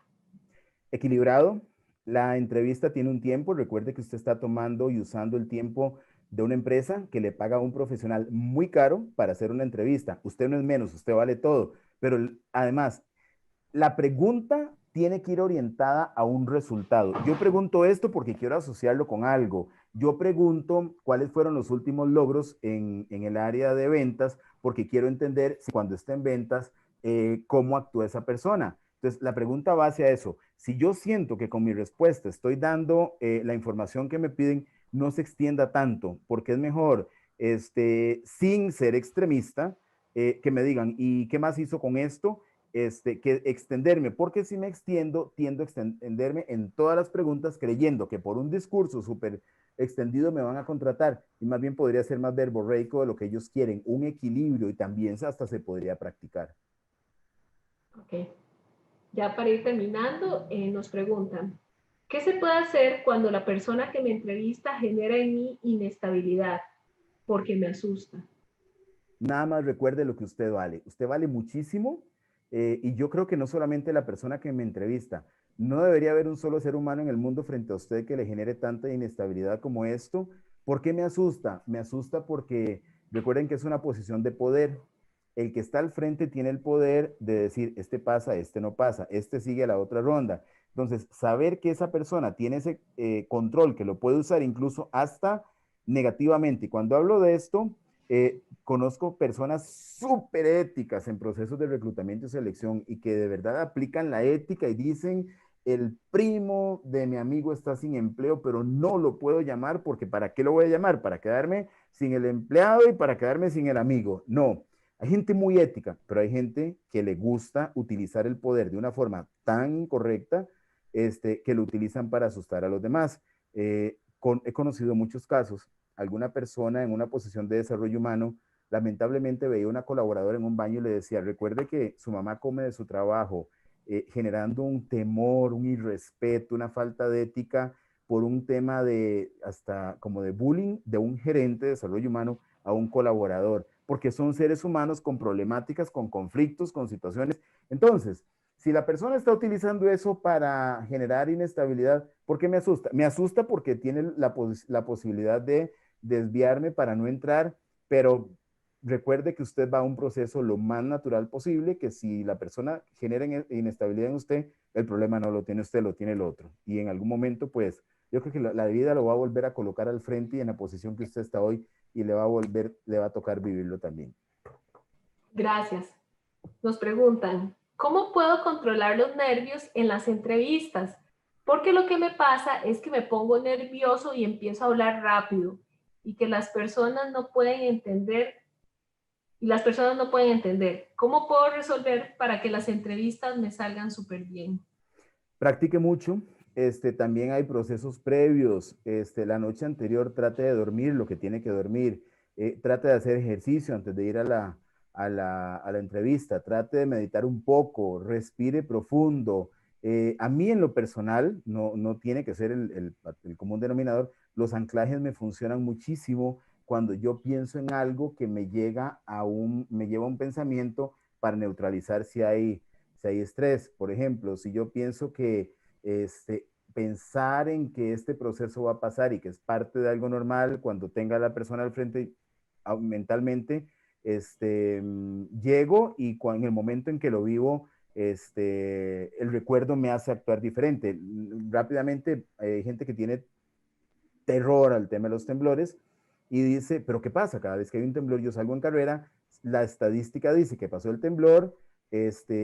Equilibrado, la entrevista tiene un tiempo, recuerde que usted está tomando y usando el tiempo de una empresa que le paga a un profesional muy caro para hacer una entrevista. Usted no es menos, usted vale todo, pero además la pregunta tiene que ir orientada a un resultado. Yo pregunto esto porque quiero asociarlo con algo. Yo pregunto cuáles fueron los últimos logros en el área de ventas porque quiero entender si cuando esté en ventas, cómo actúa esa persona. Entonces, la pregunta va hacia eso. Si yo siento que con mi respuesta estoy dando la información que me piden, no se extienda tanto, porque es mejor, sin ser extremista, que me digan, ¿y qué más hizo con esto? Que extenderme, porque si me extiendo, tiendo a extenderme en todas las preguntas creyendo que por un discurso súper extendido me van a contratar y más bien podría ser más verborreico de lo que ellos quieren, un equilibrio y también hasta se podría practicar. Ok. Ya para ir terminando, nos preguntan, ¿qué se puede hacer cuando la persona que me entrevista genera en mí inestabilidad? Porque me asusta. Nada más recuerde lo que usted vale. Usted vale muchísimo y yo creo que no solamente la persona que me entrevista, no debería haber un solo ser humano en el mundo frente a usted que le genere tanta inestabilidad como esto. ¿Por qué me asusta? Me asusta porque recuerden que es una posición de poder. El que está al frente tiene el poder de decir, este pasa, este no pasa, este sigue a la otra ronda. Entonces, saber que esa persona tiene ese control, que lo puede usar incluso hasta negativamente. Y cuando hablo de esto, conozco personas súper éticas en procesos de reclutamiento y selección y que de verdad aplican la ética y dicen, el primo de mi amigo está sin empleo, pero no lo puedo llamar porque ¿para qué lo voy a llamar? ¿Para quedarme sin el empleado y para quedarme sin el amigo? No. Hay gente muy ética, pero hay gente que le gusta utilizar el poder de una forma tan incorrecta que lo utilizan para asustar a los demás. He conocido muchos casos. Alguna persona en una posición de desarrollo humano lamentablemente veía una colaboradora en un baño y le decía, recuerde que su mamá come de su trabajo, generando un temor, un irrespeto, una falta de ética por un tema de hasta como de bullying de un gerente de desarrollo humano a un colaborador, porque son seres humanos con problemáticas, con conflictos, con situaciones. Entonces, si la persona está utilizando eso para generar inestabilidad, ¿por qué me asusta? Me asusta porque tiene la posibilidad de desviarme para no entrar, pero recuerde que usted va a un proceso lo más natural posible, que si la persona genera inestabilidad en usted, el problema no lo tiene usted, lo tiene el otro. Y en algún momento, pues, yo creo que la vida lo va a volver a colocar al frente y en la posición que usted está hoy y le va a tocar vivirlo también. Gracias. Nos preguntan, ¿cómo puedo controlar los nervios en las entrevistas? Porque lo que me pasa es que me pongo nervioso y empiezo a hablar rápido y que las personas no pueden entender ¿Cómo puedo resolver para que las entrevistas me salgan súper bien? Practique mucho. También hay procesos previos. La noche anterior trate de dormir lo que tiene que dormir. Trate de hacer ejercicio antes de ir a la entrevista. Trate de meditar un poco, respire profundo. A mí en lo personal, no tiene que ser el común denominador, los anclajes me funcionan muchísimo cuando yo pienso en algo que me lleva a un pensamiento para neutralizar si hay estrés. Por ejemplo, si yo pienso que pensar en que este proceso va a pasar y que es parte de algo normal, cuando tenga a la persona al frente mentalmente, llego y en el momento en que lo vivo, el recuerdo me hace actuar diferente. Rápidamente, hay gente que tiene terror al tema de los temblores y dice, pero ¿qué pasa? Cada vez que hay un temblor yo salgo en carrera, la estadística dice que pasó el temblor,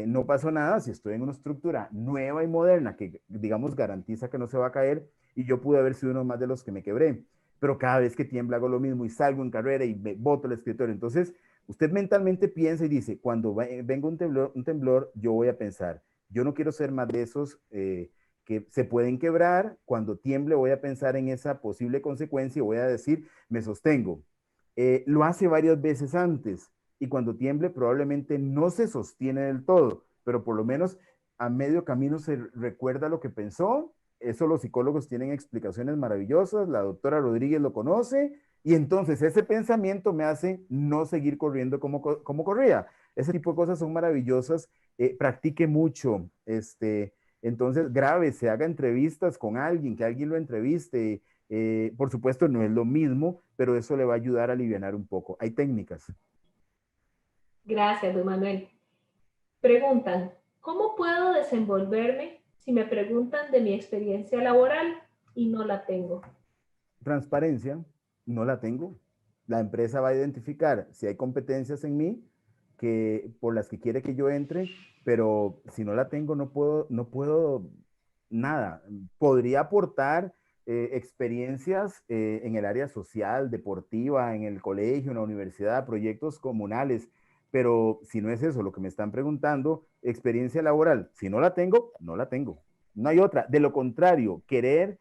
no pasó nada, si estoy en una estructura nueva y moderna que, digamos, garantiza que no se va a caer y yo pude haber sido uno más de los que me quebré. Pero cada vez que tiembla hago lo mismo y salgo en carrera y me boto el escritorio. Entonces, usted mentalmente piensa y dice, cuando venga un temblor, yo voy a pensar, yo no quiero ser más de esos que se pueden quebrar. Cuando tiemble voy a pensar en esa posible consecuencia y voy a decir, me sostengo. Lo hace varias veces antes y cuando tiemble probablemente no se sostiene del todo, pero por lo menos a medio camino se recuerda lo que pensó. Eso los psicólogos tienen explicaciones maravillosas, la doctora Rodríguez lo conoce y entonces ese pensamiento me hace no seguir corriendo como corría. Ese tipo de cosas son maravillosas. Practique mucho, entonces, grave, se haga entrevistas con alguien, que alguien lo entreviste. Por supuesto, no es lo mismo, pero eso le va a ayudar a aliviar un poco. Hay técnicas. Gracias, don Manuel. Preguntan, ¿cómo puedo desenvolverme si me preguntan de mi experiencia laboral y no la tengo? Transparencia, no la tengo. La empresa va a identificar si hay competencias en mí por las que quiere que yo entre, pero si no la tengo, no puedo nada. Podría aportar experiencias en el área social, deportiva, en el colegio, en la universidad, proyectos comunales, pero si no es eso lo que me están preguntando, experiencia laboral, si no la tengo, no la tengo. No hay otra. De lo contrario, querer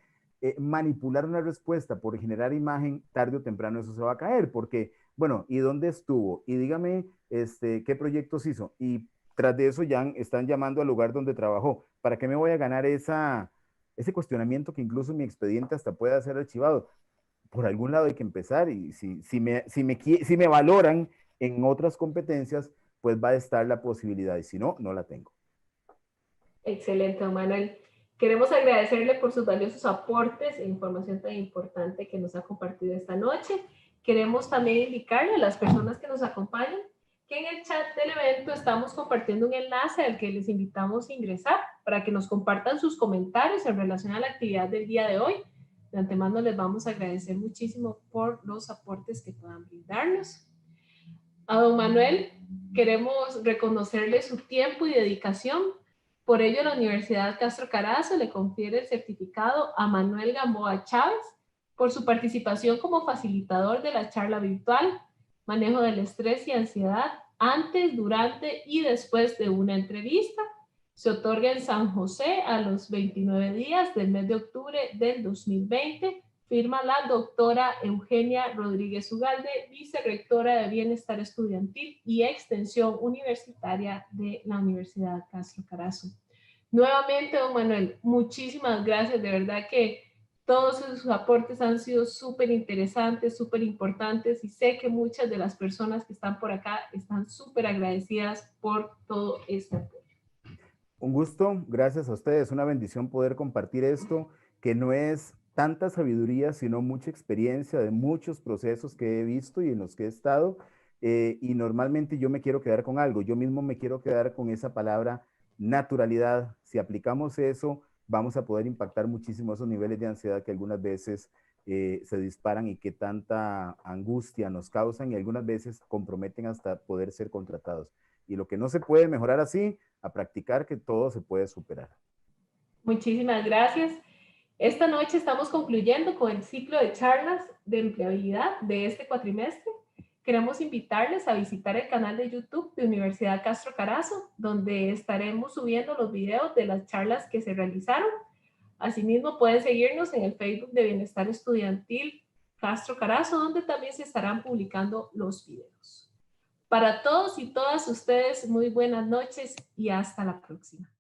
manipular una respuesta por generar imagen, tarde o temprano eso se va a caer, porque, bueno, ¿y dónde estuvo? Y dígame, ¿qué proyectos hizo? Y tras de eso ya están llamando al lugar donde trabajó. ¿Para qué me voy a ganar ese cuestionamiento que incluso mi expediente hasta pueda ser archivado? Por algún lado hay que empezar y si me valoran en otras competencias, pues va a estar la posibilidad y si no, no la tengo. Excelente, don Manuel. Queremos agradecerle por sus valiosos aportes e información tan importante que nos ha compartido esta noche. Queremos también indicarle a las personas que nos acompañan que en el chat del evento estamos compartiendo un enlace al que les invitamos a ingresar para que nos compartan sus comentarios en relación a la actividad del día de hoy. De antemano les vamos a agradecer muchísimo por los aportes que puedan brindarnos. A don Manuel queremos reconocerle su tiempo y dedicación. Por ello, la Universidad Castro Carazo le confiere el certificado a Manuel Gamboa Chávez por su participación como facilitador de la charla virtual Manejo del estrés y ansiedad antes, durante y después de una entrevista. Se otorga en San José a los 29 días del mes de octubre del 2020. Firma la doctora Eugenia Rodríguez Ugalde, vicerrectora de Bienestar Estudiantil y Extensión Universitaria de la Universidad Castro Carazo. Nuevamente, don Manuel, muchísimas gracias. De verdad que todos sus aportes han sido súper interesantes, súper importantes y sé que muchas de las personas que están por acá están súper agradecidas por todo este apoyo. Un gusto, gracias a ustedes, una bendición poder compartir esto, que no es tanta sabiduría, sino mucha experiencia de muchos procesos que he visto y en los que he estado. Y normalmente yo me quiero quedar con algo, yo mismo me quiero quedar con esa palabra naturalidad. Si aplicamos eso, vamos a poder impactar muchísimo esos niveles de ansiedad que algunas veces se disparan y que tanta angustia nos causan y algunas veces comprometen hasta poder ser contratados. Y lo que no se puede mejorar así, a practicar que todo se puede superar. Muchísimas gracias. Esta noche estamos concluyendo con el ciclo de charlas de empleabilidad de este cuatrimestre. Queremos invitarles a visitar el canal de YouTube de Universidad Castro Carazo, donde estaremos subiendo los videos de las charlas que se realizaron. Asimismo, pueden seguirnos en el Facebook de Bienestar Estudiantil Castro Carazo, donde también se estarán publicando los videos. Para todos y todas ustedes, muy buenas noches y hasta la próxima.